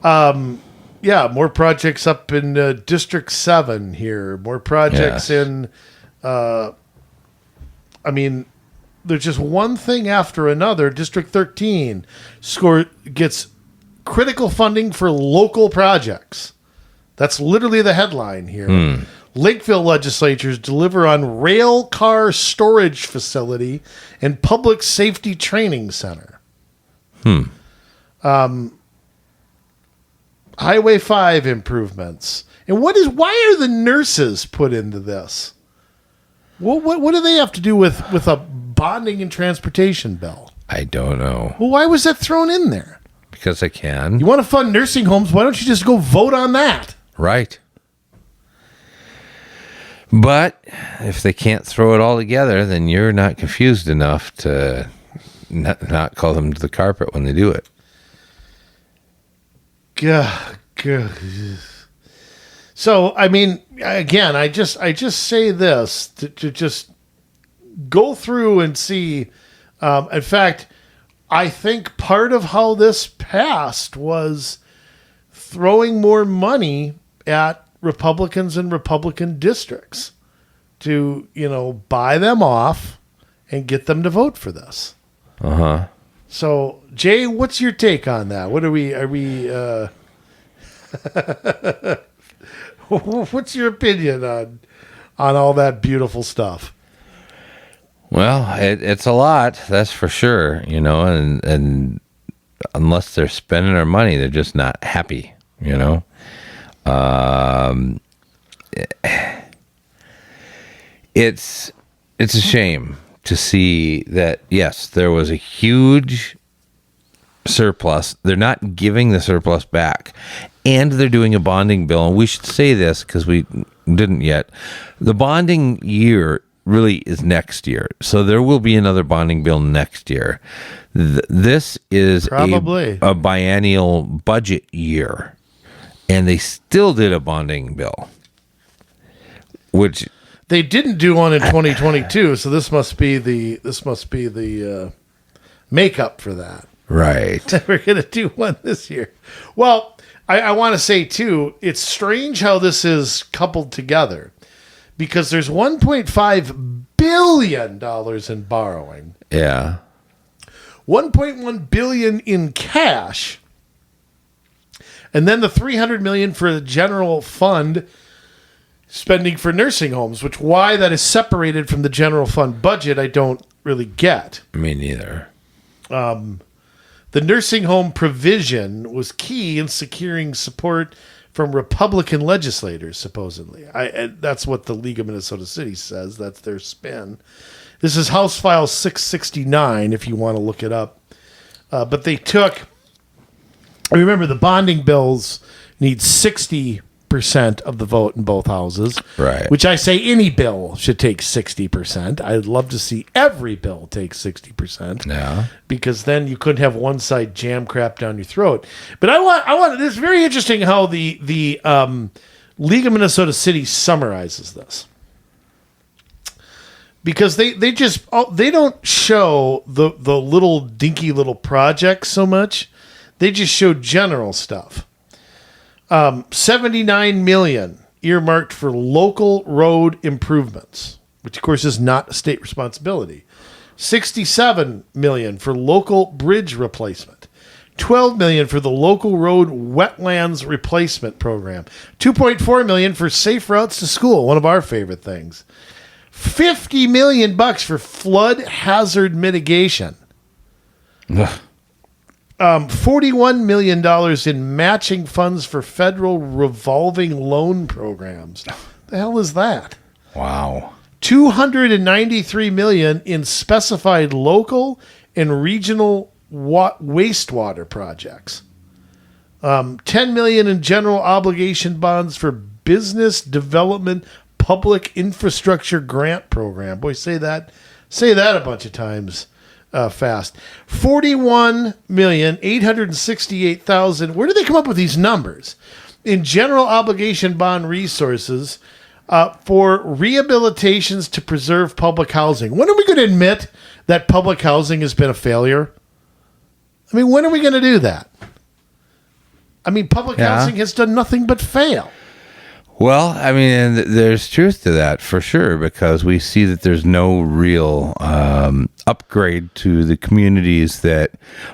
Yeah, more projects up in District 7 here. More projects in... there's just one thing after another. District 13 gets critical funding for local projects. That's literally the headline here. Lakeville legislatures deliver on rail car storage facility and public safety training center. Highway 5 improvements. And why are the nurses put into this? What do they have to do with a bonding and transportation bill? I don't know. Well, why was that thrown in there? because I can. You want to fund nursing homes? Why don't you just go vote on that? Right. But if they can't throw it all together, then you're not confused enough to not call them to the carpet when they do it. God. So, I mean, again, I just say this to just go through and see. In fact, I think part of how this passed was throwing more money at Republicans and Republican districts to, buy them off and get them to vote for this. Uh-huh. So, Jay, what's your take on that? What are we what's your opinion on all that beautiful stuff? Well, it's a lot, that's for sure, and unless they're spending their money, they're just not happy, It's a shame to see that, yes, there was a huge surplus. They're not giving the surplus back. And they're doing a bonding bill. And we should say this because we didn't yet. The bonding year really is next year. So there will be another bonding bill next year. This is probably a biennial budget year. And they still did a bonding bill, which they didn't do one in 2022. So this must be the makeup for that. Right. We're going to do one this year. Well, I want to say, too, it's strange how this is coupled together because there's $1.5 billion in borrowing. Yeah. $1.1 billion in cash. And then the $300 million for the general fund spending for nursing homes, which why that is separated from the general fund budget, I don't really get. Me neither. The nursing home provision was key in securing support from Republican legislators, supposedly. That's what the League of Minnesota Cities says. That's their spin. This is House File 669, if you want to look it up. But they took... Remember, the bonding bills need 60% of the vote in both houses. Right. Which I say any bill should take 60%. I'd love to see every bill take 60%. Yeah. Because then you couldn't have one side jam crap down your throat. But I want. It's very interesting how the League of Minnesota Cities summarizes this. Because they don't show the little dinky little projects so much. They just show general stuff. $79 million earmarked for local road improvements, which of course is not a state responsibility. $67 million for local bridge replacement. $12 million for the local road wetlands replacement program. $2.4 million for safe routes to school, one of our favorite things. $50 million for flood hazard mitigation. Ugh. $41 million in matching funds for federal revolving loan programs. The hell is that? Wow. $293 million in specified local and regional wastewater projects. $10 million in general obligation bonds for business development public infrastructure grant program. Boy, say that a bunch of times. Fast. 41,868,000. Where do they come up with these numbers? In general obligation bond resources for rehabilitations to preserve public housing. When are we going to admit that public housing has been a failure? I mean, when are we going to do that? I mean, public housing has done nothing but fail. Well, I mean, there's truth to that for sure, because we see that there's no real upgrade to the communities that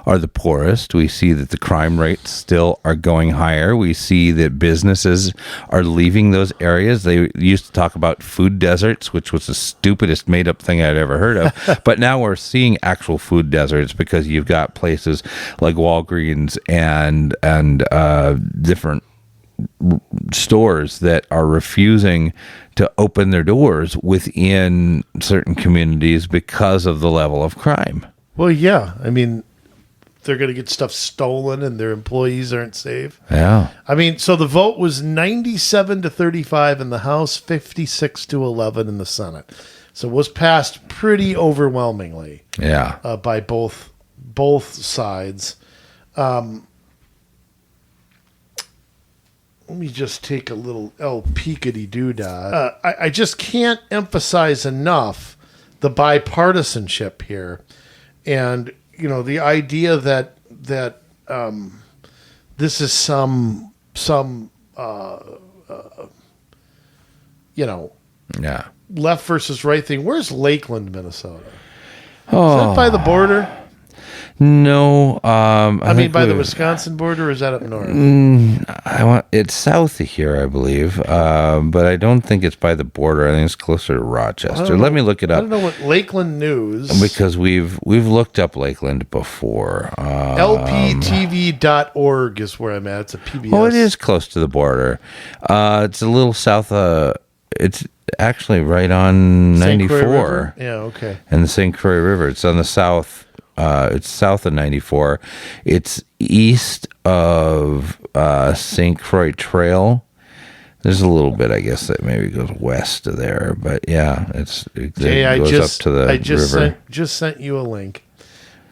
are the poorest. We see that the crime rates still are going higher. We see that businesses are leaving those areas. They used to talk about food deserts, which was the stupidest made-up thing I'd ever heard of. But now we're seeing actual food deserts because you've got places like Walgreens and different stores that are refusing to open their doors within certain communities because of the level of crime. Well, yeah. I mean, they're going to get stuff stolen and their employees aren't safe. Yeah. I mean, so the vote was 97-35 in the House, 56-11 in the Senate. So it was passed pretty overwhelmingly. Yeah. By both sides. Let me just take a little peekity-doo-dah. I just can't emphasize enough the bipartisanship here. And, the idea that this is some Yeah. left versus right thing. Where's Lakeland, Minnesota? Oh. Is that by the border? No. I mean, by the Wisconsin border, or is that up north? It's south of here, I believe, but I don't think it's by the border. I think it's closer to Rochester. Let me look it up. I don't know what Lakeland News. Because we've looked up Lakeland before. LPTV.org is where I'm at. It's a PBS. Oh, it is close to the border. It's a little south. It's actually right on St. Croix 94. River? Yeah, okay. And the St. Croix River. It's on the south. It's south of 94. It's east of St. Croix Trail. There's a little bit, I guess, that maybe goes west of there, but yeah, it goes up to the river. Just sent you a link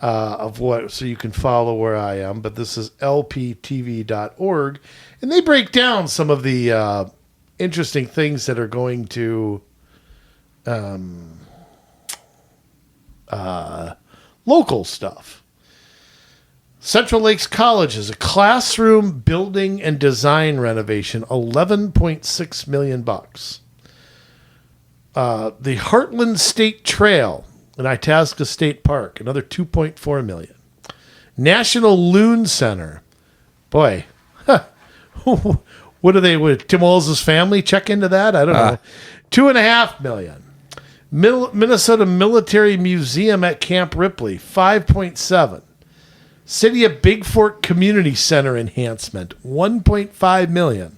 of what, so you can follow where I am. But this is lptv.org, and they break down some of the interesting things that are going to local stuff. Central Lakes College is a classroom building and design renovation, $11.6 million. The Heartland State Trail in Itasca State Park, another $2.4 million. National Loon Center, boy, what are they? Would Tim Walz's family check into that? I don't know. $2.5 million. Minnesota Military Museum at Camp Ripley, $5.7. City of Big Fork Community Center enhancement, $1.5 million.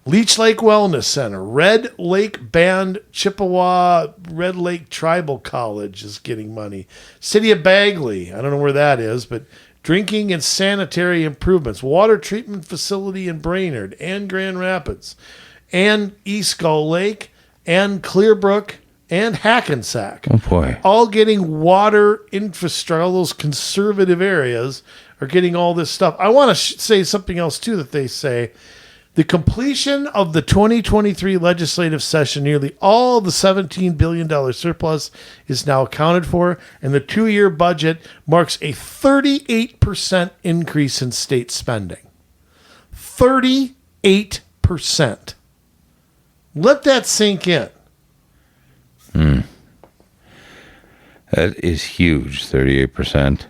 Leech Lake Wellness Center, Red Lake Band, Chippewa Red Lake Tribal College is getting money. City of Bagley, I don't know where that is, but drinking and sanitary improvements, water treatment facility in Brainerd and Grand Rapids, and East Gull Lake, and Clearbrook, and Hackensack. Oh, boy. All getting water infrastructure. All those conservative areas are getting all this stuff. I want to say something else, too, that they say. The completion of the 2023 legislative session, nearly all the $17 billion surplus is now accounted for, and the 2-year budget marks a 38% increase in state spending. 38%. Let that sink in. That is huge, 38%.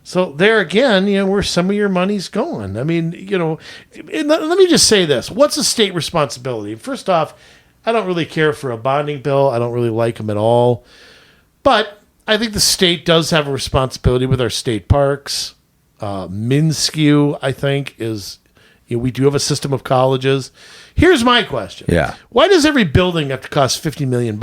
So there again, where some of your money's going. I mean, let me just say this. What's a state responsibility? First off, I don't really care for a bonding bill. I don't really like them at all. But I think the state does have a responsibility with our state parks. MnSCU, I think, is... we do have a system of colleges. Here's my question. Yeah. Why does every building have to cost $50 million?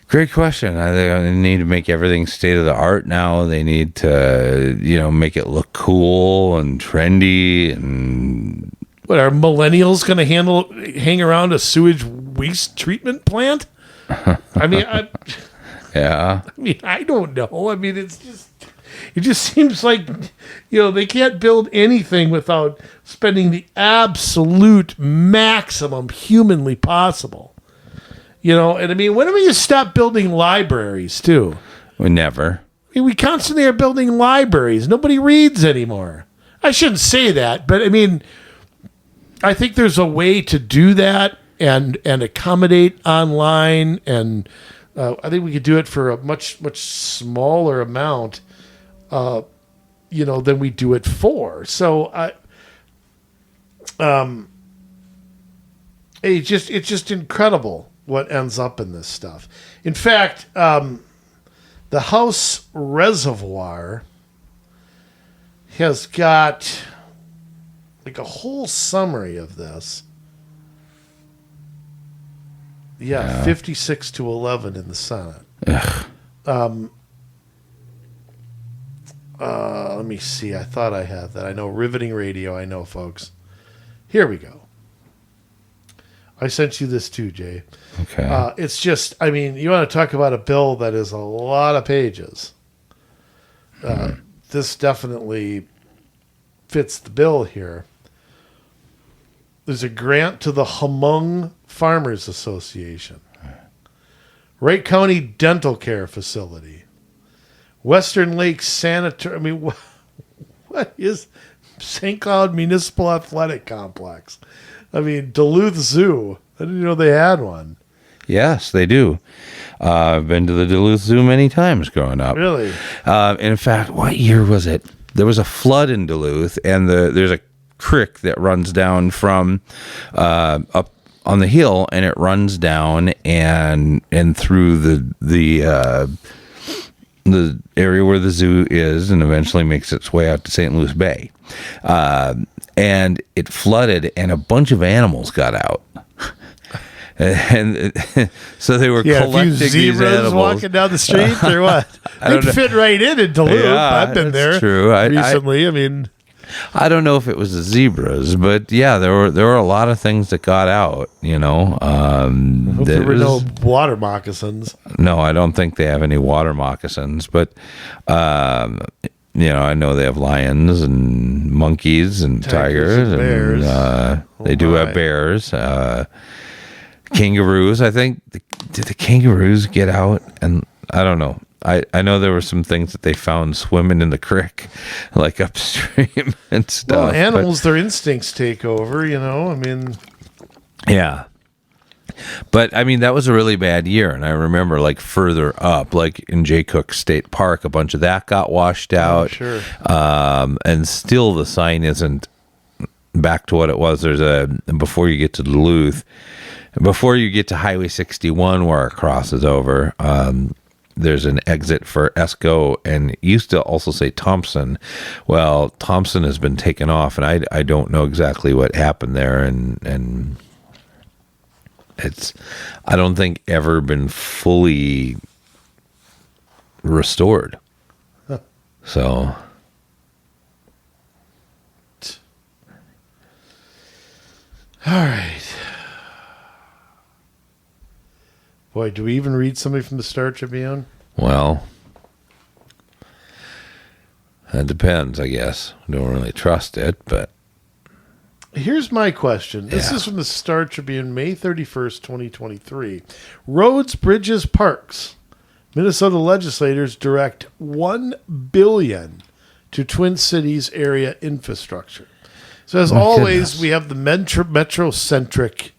Great question. They need to make everything state of the art now. They need to, make it look cool and trendy. And what, are millennials going to hang around a sewage waste treatment plant? I mean, I don't know. I mean, it just seems like, they can't build anything without spending the absolute maximum humanly possible. And I mean, when are we going to stop building libraries, too? We never. I mean, we constantly are building libraries. Nobody reads anymore. I shouldn't say that, but I mean, I think there's a way to do that and accommodate online, and I think we could do it for a much, much smaller amount, than we do it for. So it's just incredible what ends up in this stuff. In fact, the House Reservoir has got like a whole summary of this. Yeah. 56-11 in the Senate. Let me see. I thought I had that. I know riveting radio. I know, folks. Here we go. I sent you this too, Jay. Okay. It's just, I mean, you want to talk about a bill that is a lot of pages. This definitely fits the bill here. There's a grant to the Hmong Farmers Association, Wright County Dental Care Facility, Western Lakes Sanitary. I mean, what is St. Cloud Municipal Athletic Complex? I mean, Duluth Zoo. I didn't know they had one. Yes, they do. I've been to the Duluth Zoo many times growing up. Really? In fact, what year was it? There was a flood in Duluth, and there's a creek that runs down from up on the hill, and it runs down and through the area where the zoo is, and eventually makes its way out to St. Louis Bay. And it flooded, and a bunch of animals got out. And so they were collecting a few zebras these animals walking down the street, or what? They'd fit right in Duluth. Yeah, I've been there true. recently. I mean, I don't know if it was the zebras, but yeah, there were a lot of things that got out. You know, there were no water moccasins. No, I don't think they have any water moccasins, but. You know, I know they have lions and monkeys and tigers and bears. They do have bears, kangaroos. I think did the kangaroos get out? And I don't know. I know there were some things that they found swimming in the creek, like upstream and stuff. Well, animals, their instincts take over. You know, I mean, yeah. But I mean, that was a really bad year, and I remember like further up, like in Jay Cook State Park, a bunch of that got washed out. Sure. And still, the sign isn't back to what it was. There's before you get to Duluth, before you get to Highway 61, where it crosses over. There's an exit for Esco, and it used to also say Thompson. Well, Thompson has been taken off, and I don't know exactly what happened there, and. It's, I don't think, ever been fully restored. Huh. So. All right. Boy, do we even read somebody from the Star Tribune? Well, it depends, I guess. I don't really trust it, but. Here's my question. This is from the Star Tribune, May 31st, 2023. Roads, bridges, parks. Minnesota legislators direct $1 billion to Twin Cities area infrastructure. So as always, we have the metrocentric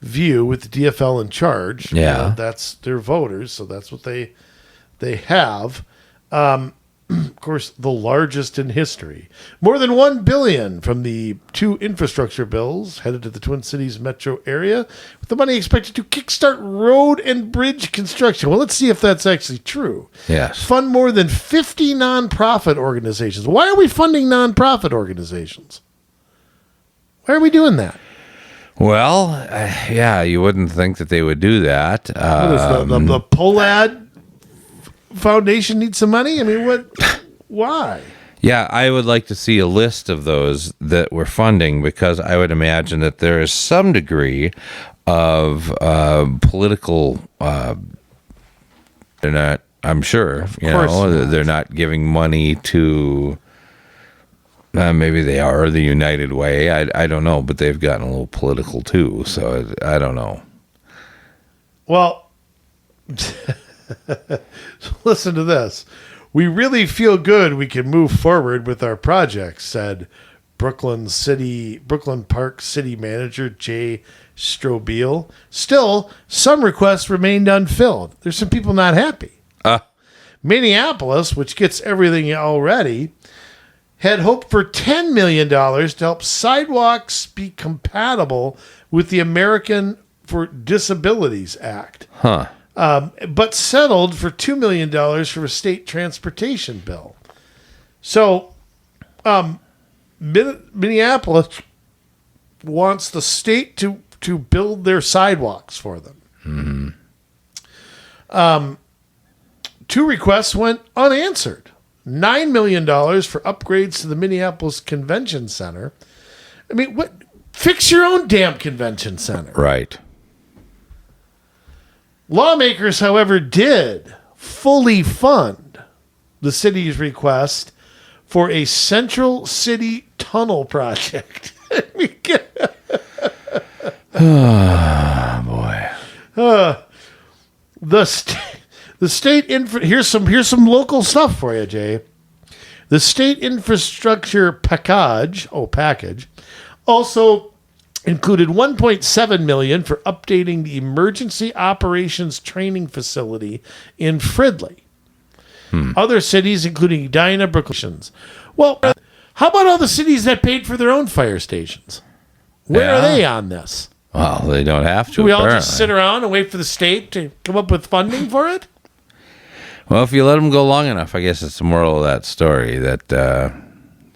view with the DFL in charge. Yeah. That's their voters, so that's what they have. Of course, the largest in history. More than $1 billion from the two infrastructure bills headed to the Twin Cities metro area, with the money expected to kickstart road and bridge construction. Well, let's see if that's actually true. Yes. Fund more than 50 nonprofit organizations. Why are we funding nonprofit organizations? Why are we doing that? Well, yeah, you wouldn't think that they would do that. What is the Polad Foundation need some money? I mean, what? Why? Yeah, I would like to see a list of those that we're funding, because I would imagine that there is some degree of political. They're not. I'm sure. They're not giving money to. Maybe they are the United Way. I don't know, but they've gotten a little political too. So I don't know. Well. Listen to this. We really feel good we can move forward with our projects, said Brooklyn Park City Manager Jay Strobel. Still, some requests remained unfilled. There's some people not happy. Minneapolis, which gets everything already, had hoped for $10 million to help sidewalks be compatible with the American for Disabilities Act. But settled for $2 million for a state transportation bill. So, Minneapolis wants the state to build their sidewalks for them. 2 requests went unanswered. $9 million for upgrades to the Minneapolis Convention Center. I mean, what? Fix your own damn convention center. Right. Lawmakers, however, did fully fund the city's request for a Central City Tunnel project. Oh, boy. The state here's some local stuff for you, Jay. The state infrastructure package also included $1.7 million for updating the emergency operations training facility in Fridley. Other cities, including Edina, Brooklyn. Well, how about all the cities that paid for their own fire stations? Where are they on this? Well, they don't have to. Do we all just sit around and wait for the state to come up with funding for it? Well, if you let them go long enough, I guess it's the moral of that story that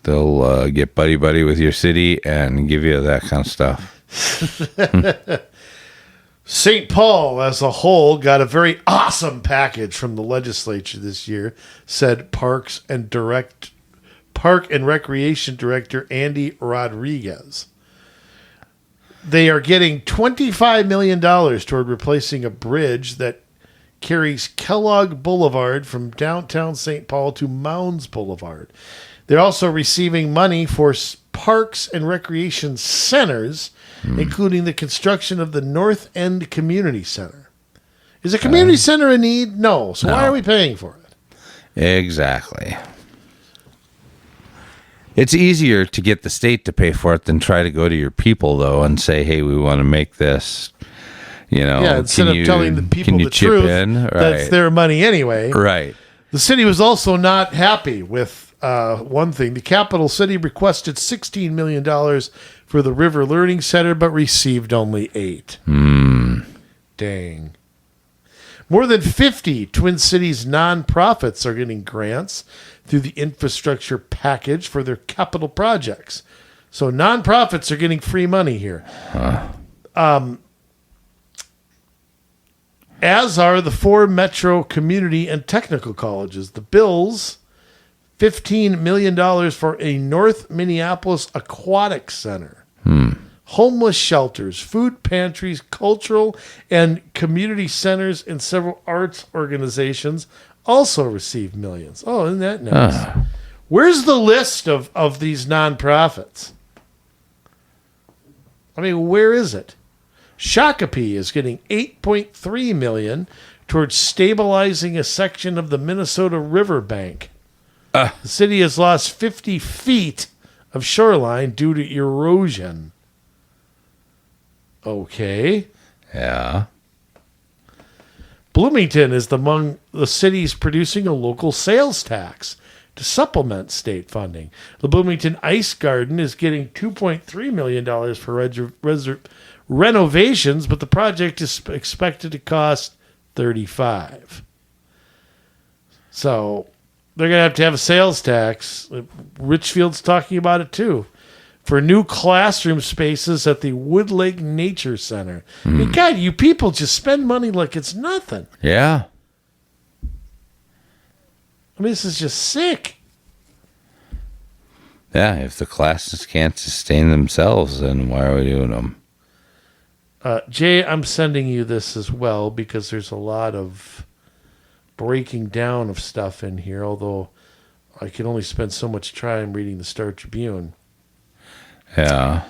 they'll get buddy-buddy with your city and give you that kind of stuff. St. Paul as a whole got a very awesome package from the legislature this year, said Park and Recreation Director Andy Rodriguez. They are getting $25 million toward replacing a bridge that carries Kellogg Boulevard from downtown St. Paul to Mounds Boulevard. They're also receiving money for parks and recreation centers, including the construction of the North End Community Center. Is a community center in need? No. So why are we paying for it? Exactly. It's easier to get the state to pay for it than try to go to your people, though, and say, hey, we want to make this, instead of telling the people the truth, that's their money anyway. Right. The city was also not happy with one thing. The capital city requested $16 million for the River Learning Center, but received only $8. Dang. More than 50 Twin Cities nonprofits are getting grants through the infrastructure package for their capital projects. So nonprofits are getting free money here. As are the 4 metro community and technical colleges. The bills, $15 million for a North Minneapolis aquatic center. Homeless shelters, food pantries, cultural and community centers, and several arts organizations also received millions. Oh, isn't that nice? Where's the list of these nonprofits? I mean, where is it? Shakopee is getting $8.3 million towards stabilizing a section of the Minnesota riverbank. The city has lost 50 feet of shoreline due to erosion. Okay. Yeah. Bloomington is among the cities producing a local sales tax to supplement state funding. The Bloomington Ice Garden is getting $2.3 million for renovations, but the project is expected to cost $35. So they're going to have a sales tax. Richfield's talking about it too. For new classroom spaces at the Wood Lake Nature Center. I mean, God, you people just spend money like it's nothing. Yeah. I mean, this is just sick. Yeah, if the classes can't sustain themselves, then why are we doing them? Jay, I'm sending you this as well because there's a lot of breaking down of stuff in here, although I can only spend so much time reading the Star Tribune. Yeah.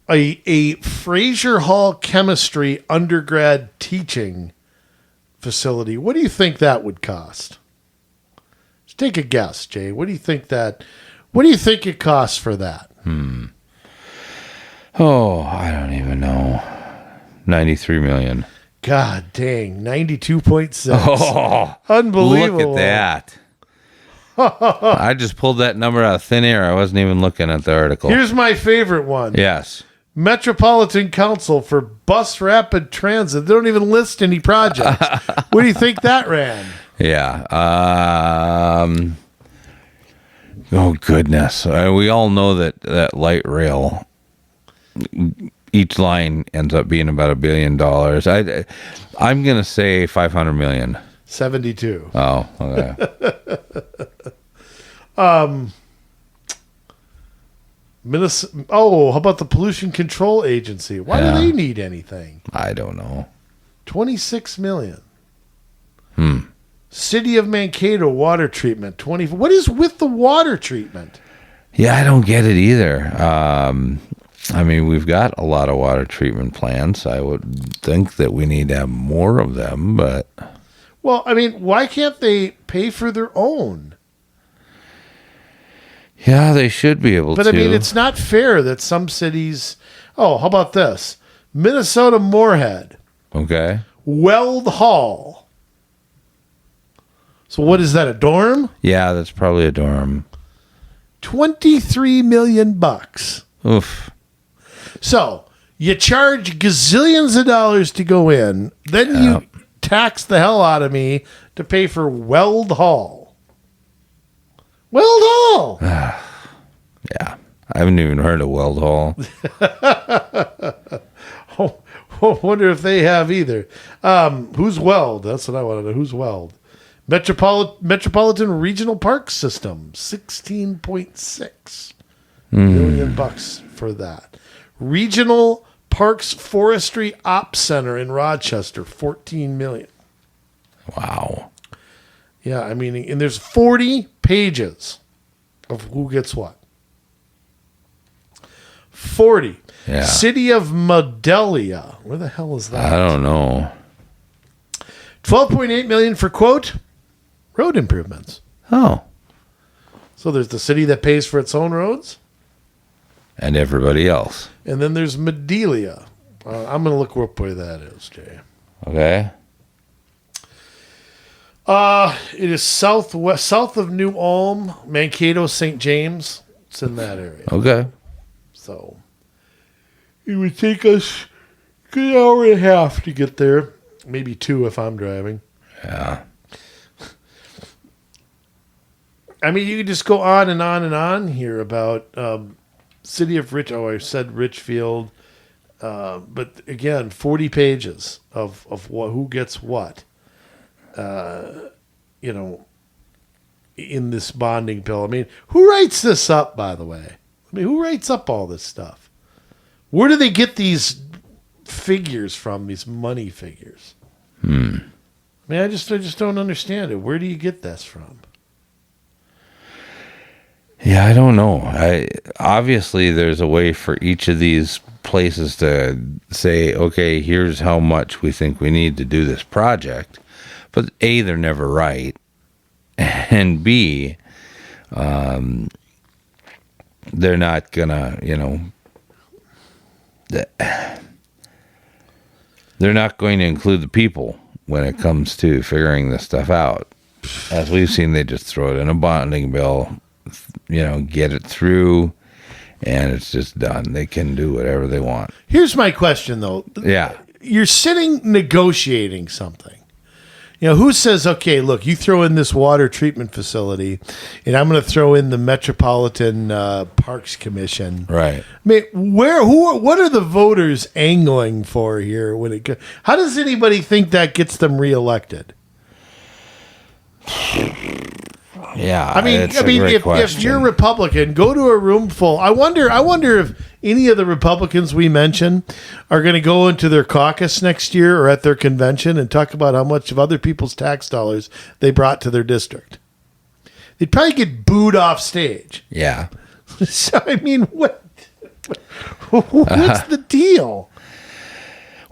A Fraser Hall chemistry undergrad teaching facility. What do you think that would cost? Just take a guess, Jay. What do you think it costs for that? Oh, I don't even know. $93 million. God dang, 92.6. Oh, unbelievable. Look at that. I just pulled that number out of thin air. I wasn't even looking at the article. Here's my favorite one. Yes. Metropolitan Council for Bus Rapid Transit. They don't even list any projects. What do you think that ran? Yeah. Oh, goodness. We all know that light rail, each line ends up being about $1 billion. I'm going to say $500 million. 72. Oh, okay. How about the Pollution Control Agency? Why do they need anything? I don't know. 26 million. City of Mankato water treatment, 20. What is with the water treatment? Yeah, I don't get it either. I mean, we've got a lot of water treatment plants. I would think that we need to have more of them, but... Well, I mean, why can't they pay for their own? Yeah, they should be able to. But I mean, it's not fair that some cities... Oh, how about this? Minnesota Moorhead. Okay. Weld Hall. So what is that, a dorm? Yeah, that's probably a dorm. $23 million. Oof. So you charge gazillions of dollars to go in, then you tax the hell out of me to pay for Weld Hall. Weld Hall. Yeah, I haven't even heard of Weld Hall. I wonder if they have either. Who's Weld? That's what I want to know. Who's Weld? Metropolitan Regional Park System, $16.6 million for that. Regional Parks Forestry Ops Center in Rochester, $14 million. Wow. Yeah, I mean, and there's 40 pages of who gets what. 40. Yeah. City of Modelia. Where the hell is that? I don't know. $12.8 million for, quote, road improvements. Oh. So there's the city that pays for its own roads. And everybody else. And then there's Modelia. I'm going to look up where that is, Jay. Okay. It is south of New Ulm, Mankato, St. James. It's in that area. Okay. So it would take us an hour and a half to get there. Maybe 2 if I'm driving. Yeah. I mean, you could just go on and on and on here about City of I said Richfield. But again, 40 pages of who gets what. In this bonding bill. I mean, who writes this up, by the way? I mean, who writes up all this stuff? Where do they get these figures from, these money figures? I mean, I just don't understand it. Where do you get this from? Yeah, I don't know. Obviously there's a way for each of these places to say, okay, here's how much we think we need to do this project. But A, they're never right. And B, they're not gonna, they're not going to include the people when it comes to figuring this stuff out. As we've seen, they just throw it in a bonding bill, get it through, and it's just done. They can do whatever they want. Here's my question, though. Yeah. You're sitting negotiating something. Who says, okay, look, you throw in this water treatment facility, and I'm going to throw in the Metropolitan Parks Commission. Right. I mean, what are the voters angling for here? How does anybody think that gets them reelected? Yeah, I mean, if you're Republican, go to a room full. I wonder if any of the Republicans we mention are going to go into their caucus next year or at their convention and talk about how much of other people's tax dollars they brought to their district. They'd probably get booed off stage. Yeah. So I mean, what's the deal?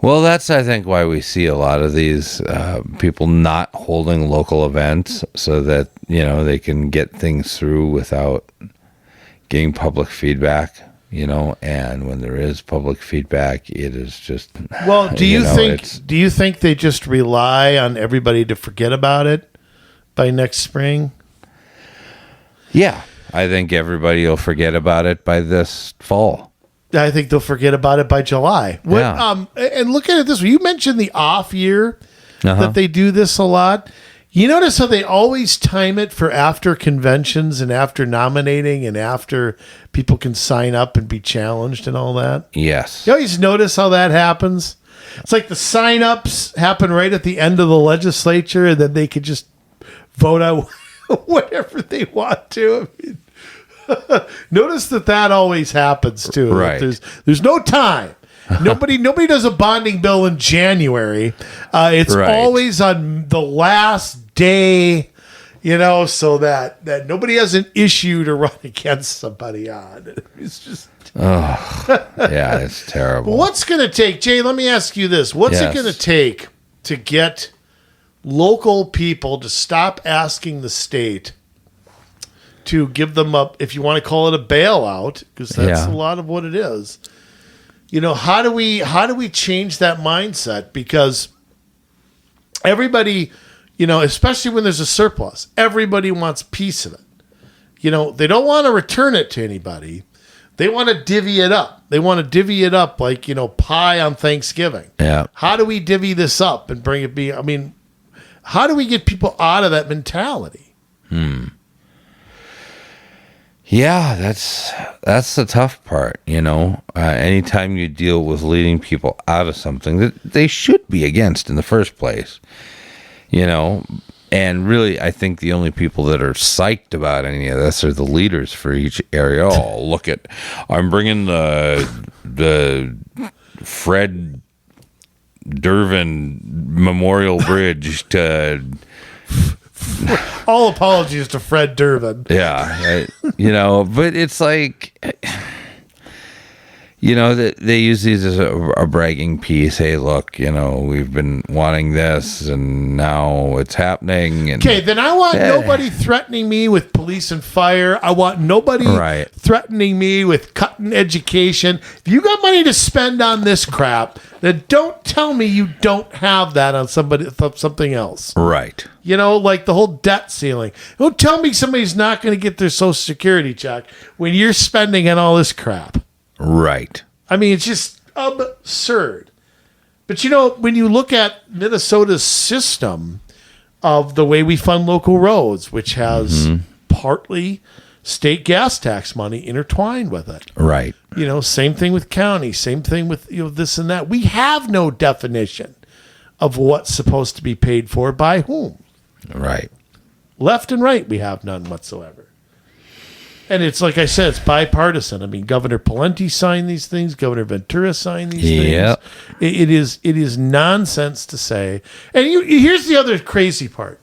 Well, that's, I think, why we see a lot of these people not holding local events so that, they can get things through without getting public feedback, and when there is public feedback, it is just... Well, do you think they just rely on everybody to forget about it by next spring? Yeah, I think everybody will forget about it by this fall. I think they'll forget about it by July. And look at it this way. You mentioned the off year that they do this a lot. You notice how they always time it for after conventions and after nominating and after people can sign up and be challenged and all that? Yes. You always notice how that happens? It's like the sign-ups happen right at the end of the legislature, and then they could just vote out whatever they want to. I mean, notice that always happens too. Right. There's no time. Nobody does a bonding bill in January. It's always on the last day, so that nobody has an issue to run against somebody on. It's just yeah, it's terrible. What's going to take, Jay? Let me ask you this: what's it going to take to get local people to stop asking the state to give them up, if you want to call it a bailout, because that's a lot of what it is. How do we change that mindset? Because everybody, especially when there's a surplus, everybody wants a piece of it. They don't want to return it to anybody. They want to divvy it up. They want to divvy it up like, pie on Thanksgiving. Yeah. How do we divvy this up and bring it how do we get people out of that mentality? Yeah, that's the tough part, anytime you deal with leading people out of something that they should be against in the first place, and really I think the only people that are psyched about any of this are the leaders for each area. Oh, look at, I'm bringing the Fred Dervin Memorial Bridge to... All apologies to Fred Dervin. Yeah, but it's like, they use these as a bragging piece. Hey, look, we've been wanting this, and now it's happening. Okay, then I want nobody threatening me with police and fire. I want nobody threatening me with cutting education. If you got money to spend on this crap, then don't tell me you don't have that on something else. Right. Like the whole debt ceiling. Don't tell me somebody's not going to get their Social Security check when you're spending on all this crap. Right. I mean, it's just absurd. But, when you look at Minnesota's system of the way we fund local roads, which has partly state gas tax money intertwined with it. Right. Same thing with county, same thing with this and that. We have no definition of what's supposed to be paid for by whom. Right. Left and right, we have none whatsoever. And it's like I said, it's bipartisan. I mean, Governor Pawlenty signed these things. Governor Ventura signed these things. It is nonsense to say. And here's the other crazy part.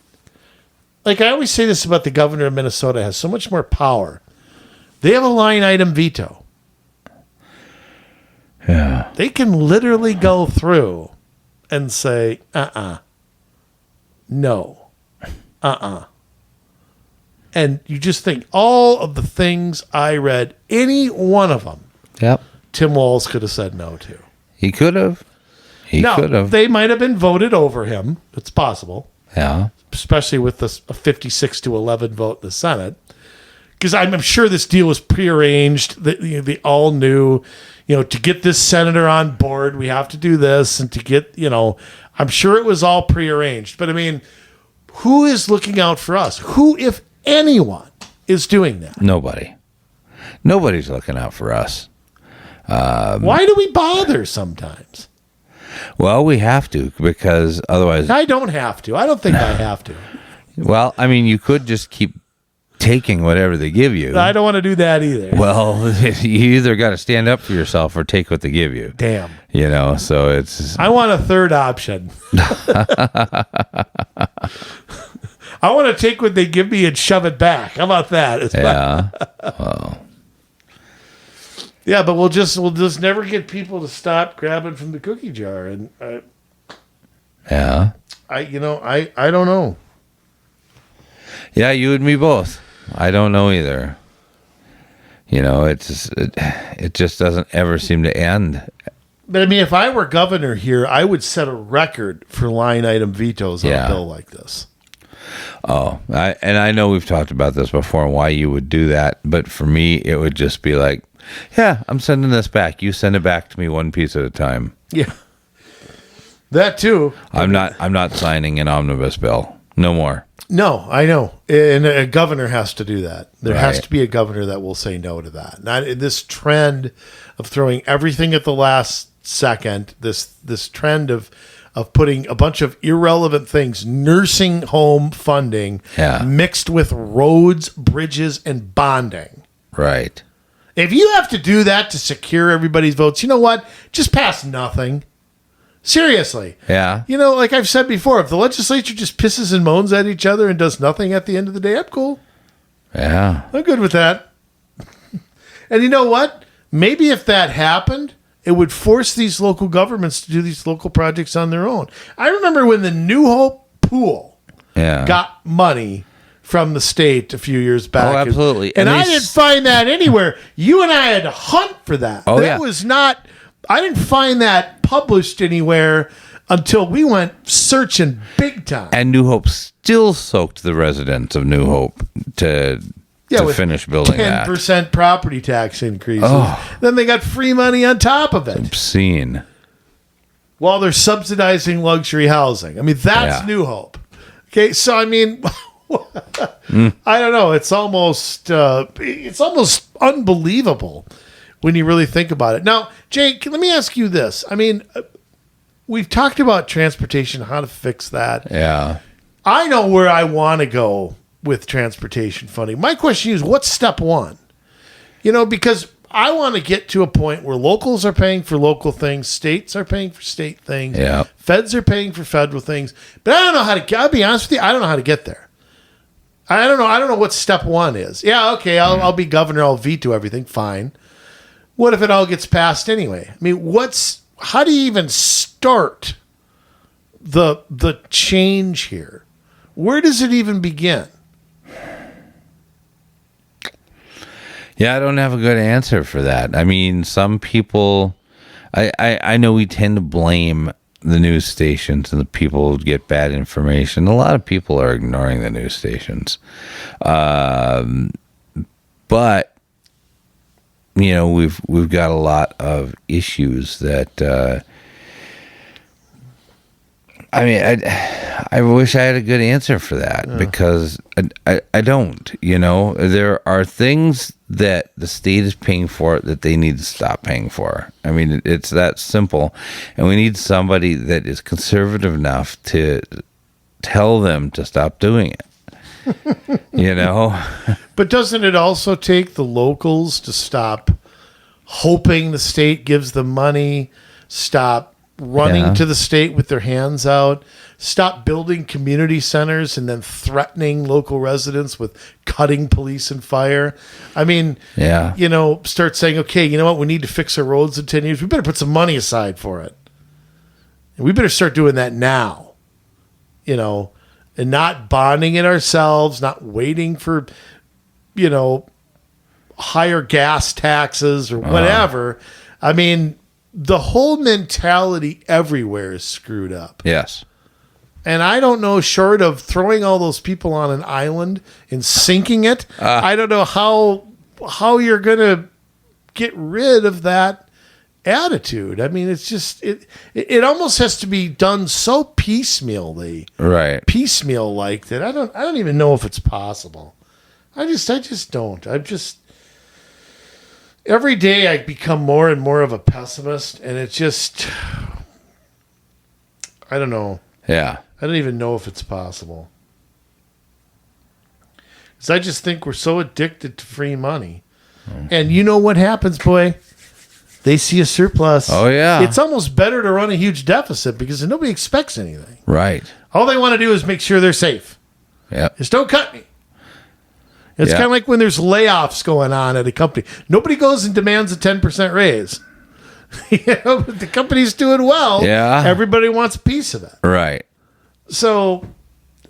Like I always say this about the governor of Minnesota, has so much more power. They have a line item veto. Yeah. They can literally go through and say, no. And you just think all of the things I read, any one of them, Tim Walz could have said no to. He could have. He could have. They might have been voted over him. It's possible. Yeah. Especially with a 56-11 vote in the Senate. Because I'm sure this deal was prearranged. They all knew, to get this senator on board, we have to do this. And to get, I'm sure it was all prearranged. But I mean, who is looking out for us? Who, if anyone, is doing that? Nobody. Nobody's looking out for us. Why do we bother sometimes? Well, we have to, because otherwise... I don't have to. I don't think I have to. Well, I mean, you could just keep taking whatever they give you. I don't want to do that either. Well, you either got to stand up for yourself or take what they give you. Damn. So it's... I want a third option. I want to take what they give me and shove it back. How about that? Well... Yeah, but we'll just never get people to stop grabbing from the cookie jar, and I don't know. Yeah, you and me both. I don't know either. It just doesn't ever seem to end. But I mean, if I were governor here, I would set a record for line item vetoes on a bill like this. Oh, I know we've talked about this before and why you would do that, but for me, it would just be like, yeah, I'm sending this back. You send it back to me one piece at a time. Yeah, that too. I'm not signing an omnibus bill. No more. No, I know. And a governor has to do that. There has to be a governor that will say no to that. Not this trend of throwing everything at the last second, this trend of putting a bunch of irrelevant things, nursing home funding, mixed with roads, bridges, and bonding. Right. If you have to do that to secure everybody's votes, you know what? Just pass nothing. Seriously. Yeah. You know, like I've said before, if the legislature just pisses and moans at each other and does nothing at the end of the day, I'm cool. Yeah. I'm good with that. And you know what? Maybe if that happened, it would force these local governments to do these local projects on their own. I remember when the New Hope pool got money from the state a few years back. Oh, absolutely. And I didn't find that anywhere. You and I had to hunt for that. Oh, that was not, I didn't find that published anywhere until we went searching big time. And New Hope still soaked the residents of New Hope to finish building 10% property tax increases. Oh. Then they got free money on top of it. Obscene. While they're subsidizing luxury housing. I mean, that's New Hope. Okay, so I mean, I don't know. It's almost unbelievable when you really think about it. Now, Jake, let me ask you this. I mean, we've talked about transportation, how to fix that. Yeah. I know where I want to go with transportation funding. My question is, what's step one? You know, because I want to get to a point where locals are paying for local things, states are paying for state things, feds are paying for federal things. But I don't know how to, I'll be honest with you, I don't know how to get there. I don't know what step one is. Yeah, okay, I'll be governor, I'll veto everything, fine. What if it all gets passed anyway? I mean, how do you even start the change here? Where does it even begin? Yeah, I don't have a good answer for that. I mean, some people, I know we tend to blame the news stations and the people who get bad information. A lot of people are ignoring the news stations. But, you know, we've got a lot of issues that, I mean, I wish I had a good answer for that because I don't, you know. There are things that the state is paying for that they need to stop paying for. I mean, it's that simple. And we need somebody that is conservative enough to tell them to stop doing it, you know. But doesn't it also take the locals to stop hoping the state gives them money, stop running to the state with their hands out, stop building community centers and then threatening local residents with cutting police and fire? I mean, you know, start saying, okay, you know what? We need to fix our roads in 10 years. We better put some money aside for it. And we better start doing that now, you know, and not bonding it ourselves, not waiting for, you know, higher gas taxes or whatever. I mean, the whole mentality everywhere is screwed up. Yes. And I don't know, short of throwing all those people on an island and sinking it, I don't know how you're going to get rid of that attitude. I mean, it's just, it almost has to be done so piecemeally. Right. Piecemeal like that. I don't even know if it's possible. I just don't. Every day I become more and more of a pessimist, and it's just, I don't know. Yeah. I don't even know if it's possible. Because I just think we're so addicted to free money. And you know what happens, boy? They see a surplus. Oh, yeah. It's almost better to run a huge deficit because nobody expects anything. Right. All they want to do is make sure they're safe. Yeah. Just don't cut me. It's kind of like when there's layoffs going on at a company. Nobody goes and demands a 10% raise. You know, but the company's doing well. Yeah. Everybody wants a piece of it. Right. So,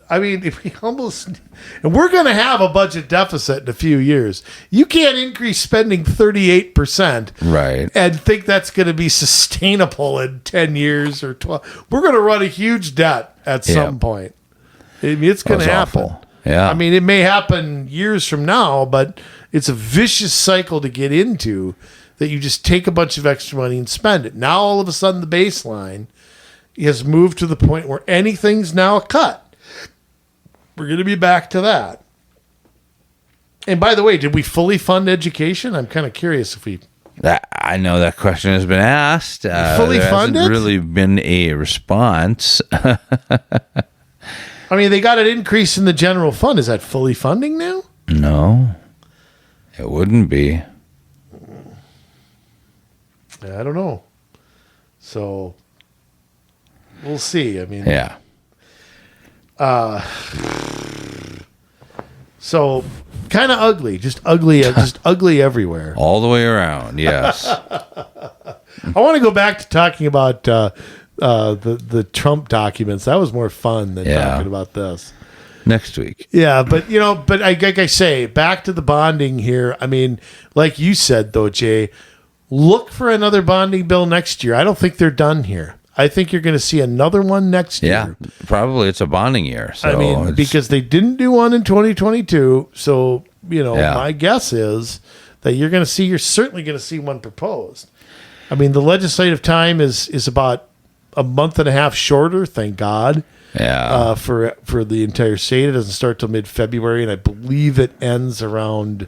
I mean, if we almost, and we're going to have a budget deficit in a few years. You can't increase spending 38%, right, and think that's going to be sustainable in 10 years or 12. We're going to run a huge debt at some point. I mean, it's going to happen. Awful. Yeah. I mean, it may happen years from now, but it's a vicious cycle to get into that you just take a bunch of extra money and spend it. Now, all of a sudden, the baseline has moved to the point where anything's now a cut. We're going to be back to that. And by the way, did we fully fund education? I'm kind of curious if we I know that question has been asked. Fully there funded? hasn't really been a response. I mean, they got an increase in the general fund. Is that fully funding now? No, it wouldn't be. I don't know. So we'll see. I mean, Yeah. So kind of ugly, just ugly everywhere. All the way around, yes. I want to go back to talking about the Trump documents. That was more fun than talking about this. Next week. Yeah, but like I say, back to the bonding here. I mean, like you said though, Jay, look for another bonding bill next year. I don't think they're done here. I think you're going to see another one next year. Yeah, probably it's a bonding year. So I mean, because they didn't do one in 2022. So, my guess is that you're certainly going to see one proposed. I mean, the legislative time is about a month and a half shorter, thank God. Yeah. For the entire state. It doesn't start till mid-February, and I believe it ends around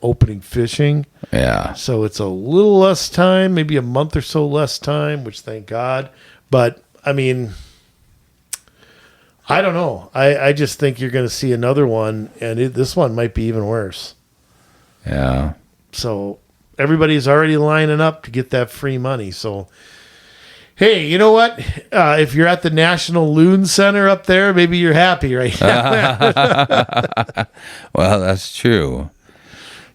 opening fishing. Yeah. So it's a little less time, maybe a month or so less time, which thank God. But I mean, I don't know. I just think you're going to see another one, and this one might be even worse. Yeah. So everybody's already lining up to get that free money. So, hey, you know what? If you're at the National Loon Center up there, maybe you're happy right now. Well, that's true.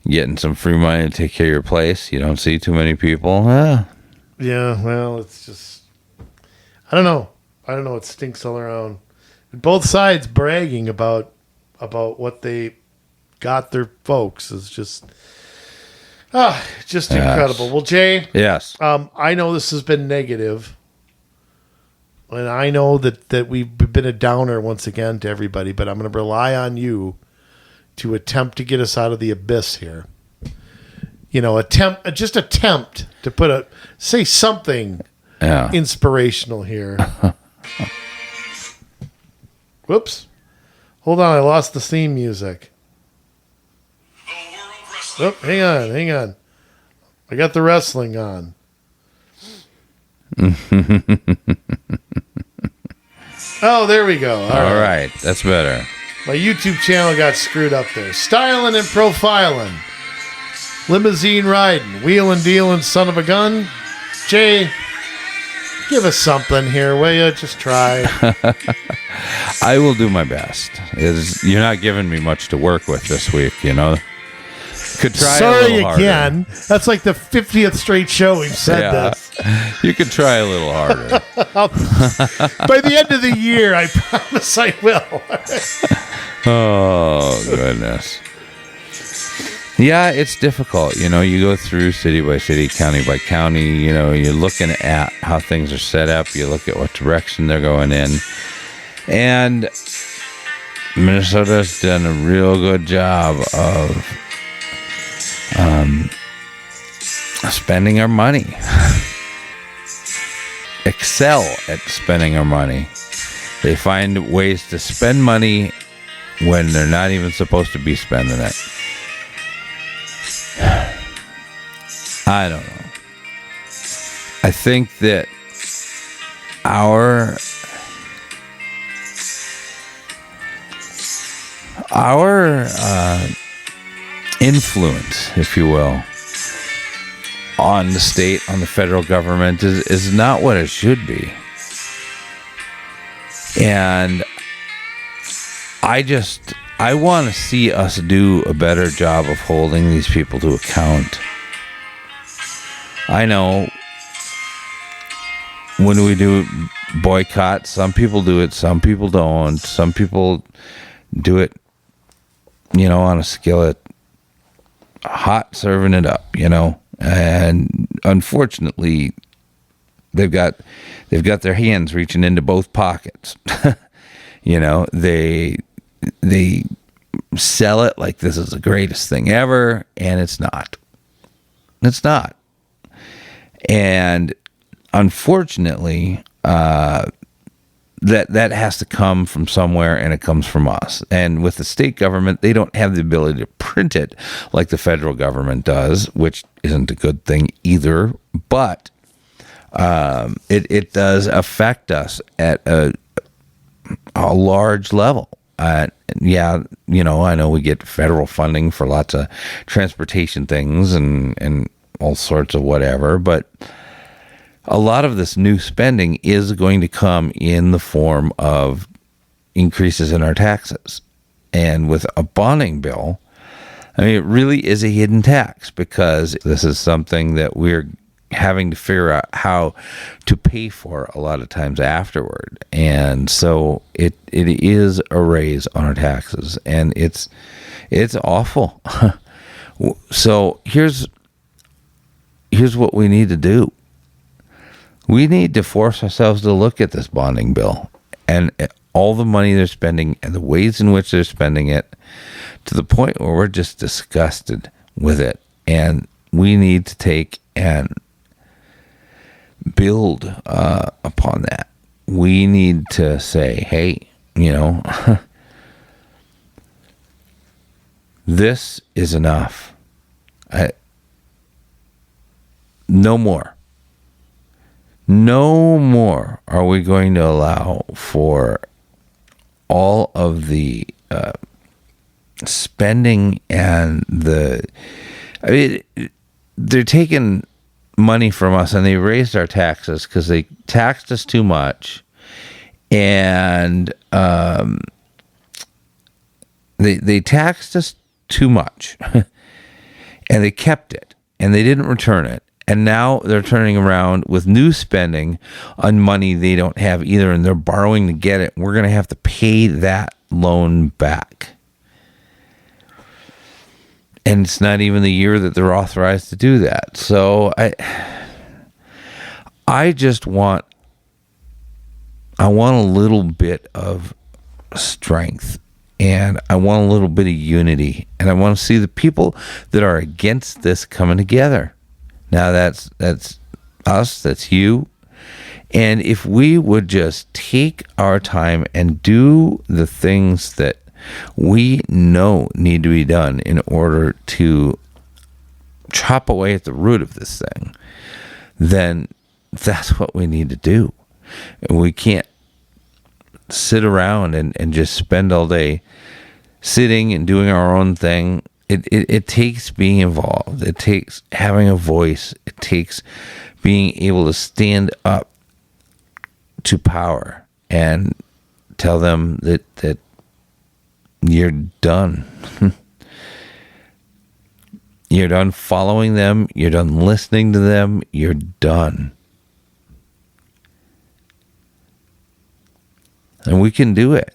Getting some free money to take care of your place. You don't see too many people. Yeah, well, it's just, I don't know. It stinks all around. Both sides bragging about what they got their folks is just incredible. Well, Jay. Yes. I know this has been negative, and I know that we've been a downer once again to everybody, but I'm going to rely on you to attempt to get us out of the abyss here. Attempt to say something inspirational here. Whoops. Hold on, I lost the theme music. Oh, hang on. I got the wrestling on. Oh, there we go. All right. That's better. My YouTube channel got screwed up there. Styling and profiling. Limousine riding. Wheeling dealing son of a gun. Jay, give us something here, will you? Just try. I will do my best. You're not giving me much to work with this week, Could try a little harder. Again. That's like the 50th straight show we've said this. You could try a little harder. By the end of the year, I promise I will. Oh, goodness. Yeah, it's difficult. You go through city by city, county by county. You're looking at how things are set up. You look at what direction they're going in. And Minnesota's done a real good job of spending our money. Excel at spending our money. They find ways to spend money when they're not even supposed to be spending it. I don't know. I think that our influence, if you will, on the state, on the federal government is not what it should be. And I want to see us do a better job of holding these people to account. I know when we do boycott, some people do it, some people don't. Some people do it, on a skillet, hot, serving it up, And unfortunately, they've got their hands reaching into both pockets. They sell it like this is the greatest thing ever, and it's not. It's not. And unfortunately, that has to come from somewhere, and it comes from us. And with the state government, they don't have the ability to print it like the federal government does, which isn't a good thing either. But it does affect us at a large level. Yeah, I know we get federal funding for lots of transportation things and all sorts of whatever, but a lot of this new spending is going to come in the form of increases in our taxes. And with a bonding bill, I mean, it really is a hidden tax, because this is something that we're having to figure out how to pay for a lot of times afterward. And so it is a raise on our taxes, and it's awful. So here's what we need to do. We need to force ourselves to look at this bonding bill and all the money they're spending and the ways in which they're spending it, to the point where we're just disgusted with it. And we need to take and build upon that. We need to say, hey, this is enough. No more. No more are we going to allow for all of the spending and they're taking money from us, and they raised our taxes because they taxed us too much, and they taxed us too much, and they kept it, and they didn't return it. And now they're turning around with new spending on money they don't have either, and they're borrowing to get it. We're going to have to pay that loan back. And it's not even the year that they're authorized to do that. So I just want a little bit of strength, and I want a little bit of unity, and I want to see the people that are against this coming together. Now that's us, that's you. And if we would just take our time and do the things that we know need to be done in order to chop away at the root of this thing, then that's what we need to do. And we can't sit around and just spend all day sitting and doing our own thing. It takes being involved. It takes having a voice. It takes being able to stand up to power and tell them that you're done. You're done following them. You're done listening to them. You're done. And we can do it.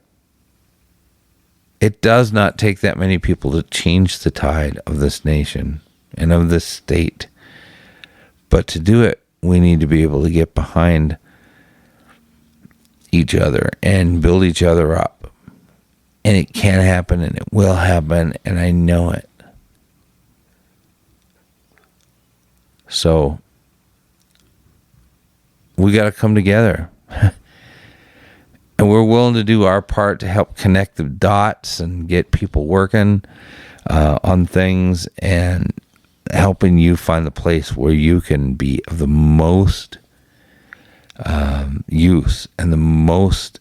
It does not take that many people to change the tide of this nation and of this state. But to do it, we need to be able to get behind each other and build each other up. And it can happen, and it will happen, and I know it. So we got to come together. And we're willing to do our part to help connect the dots and get people working on things and helping you find the place where you can be of the most use and the most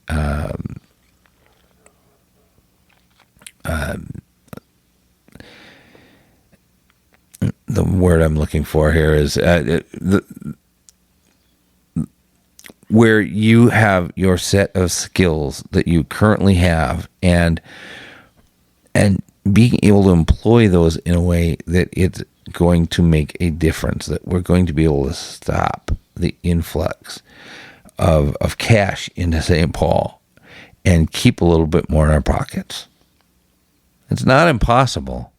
the word I'm looking for here is where you have your set of skills that you currently have, and being able to employ those in a way that it's going to make a difference, that we're going to be able to stop the influx of cash into St. Paul and keep a little bit more in our pockets. It's not impossible.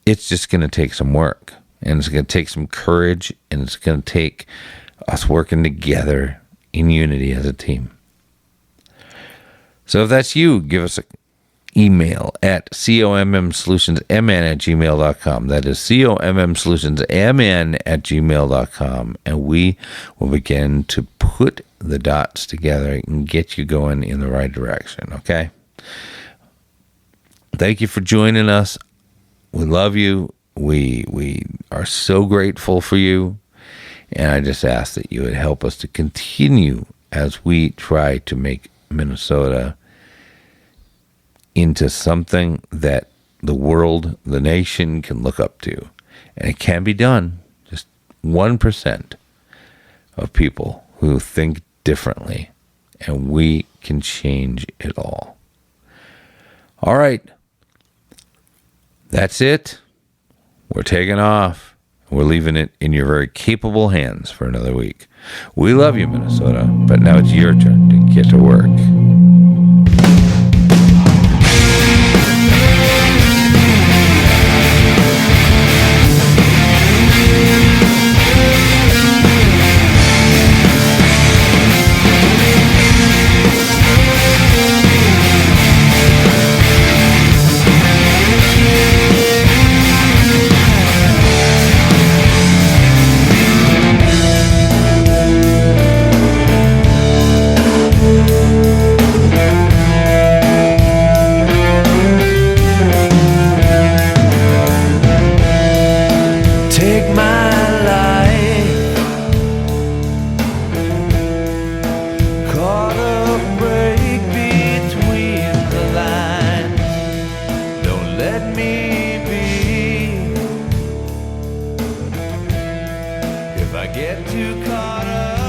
It's just going to take some work, and it's going to take some courage, and it's going to take us working together in unity as a team. So if that's you, give us an email at commsolutionsmn@gmail.com. That is commsolutionsmn@gmail.com. And we will begin to put the dots together and get you going in the right direction, okay? Thank you for joining us. We love you. We are so grateful for you. And I just ask that you would help us to continue as we try to make Minnesota into something that the world, the nation can look up to. And it can be done. Just 1% of people who think differently. And we can change it all. All right. That's it. We're taking off. We're leaving it in your very capable hands for another week. We love you, Minnesota, but now it's your turn to get to work. If I get too caught up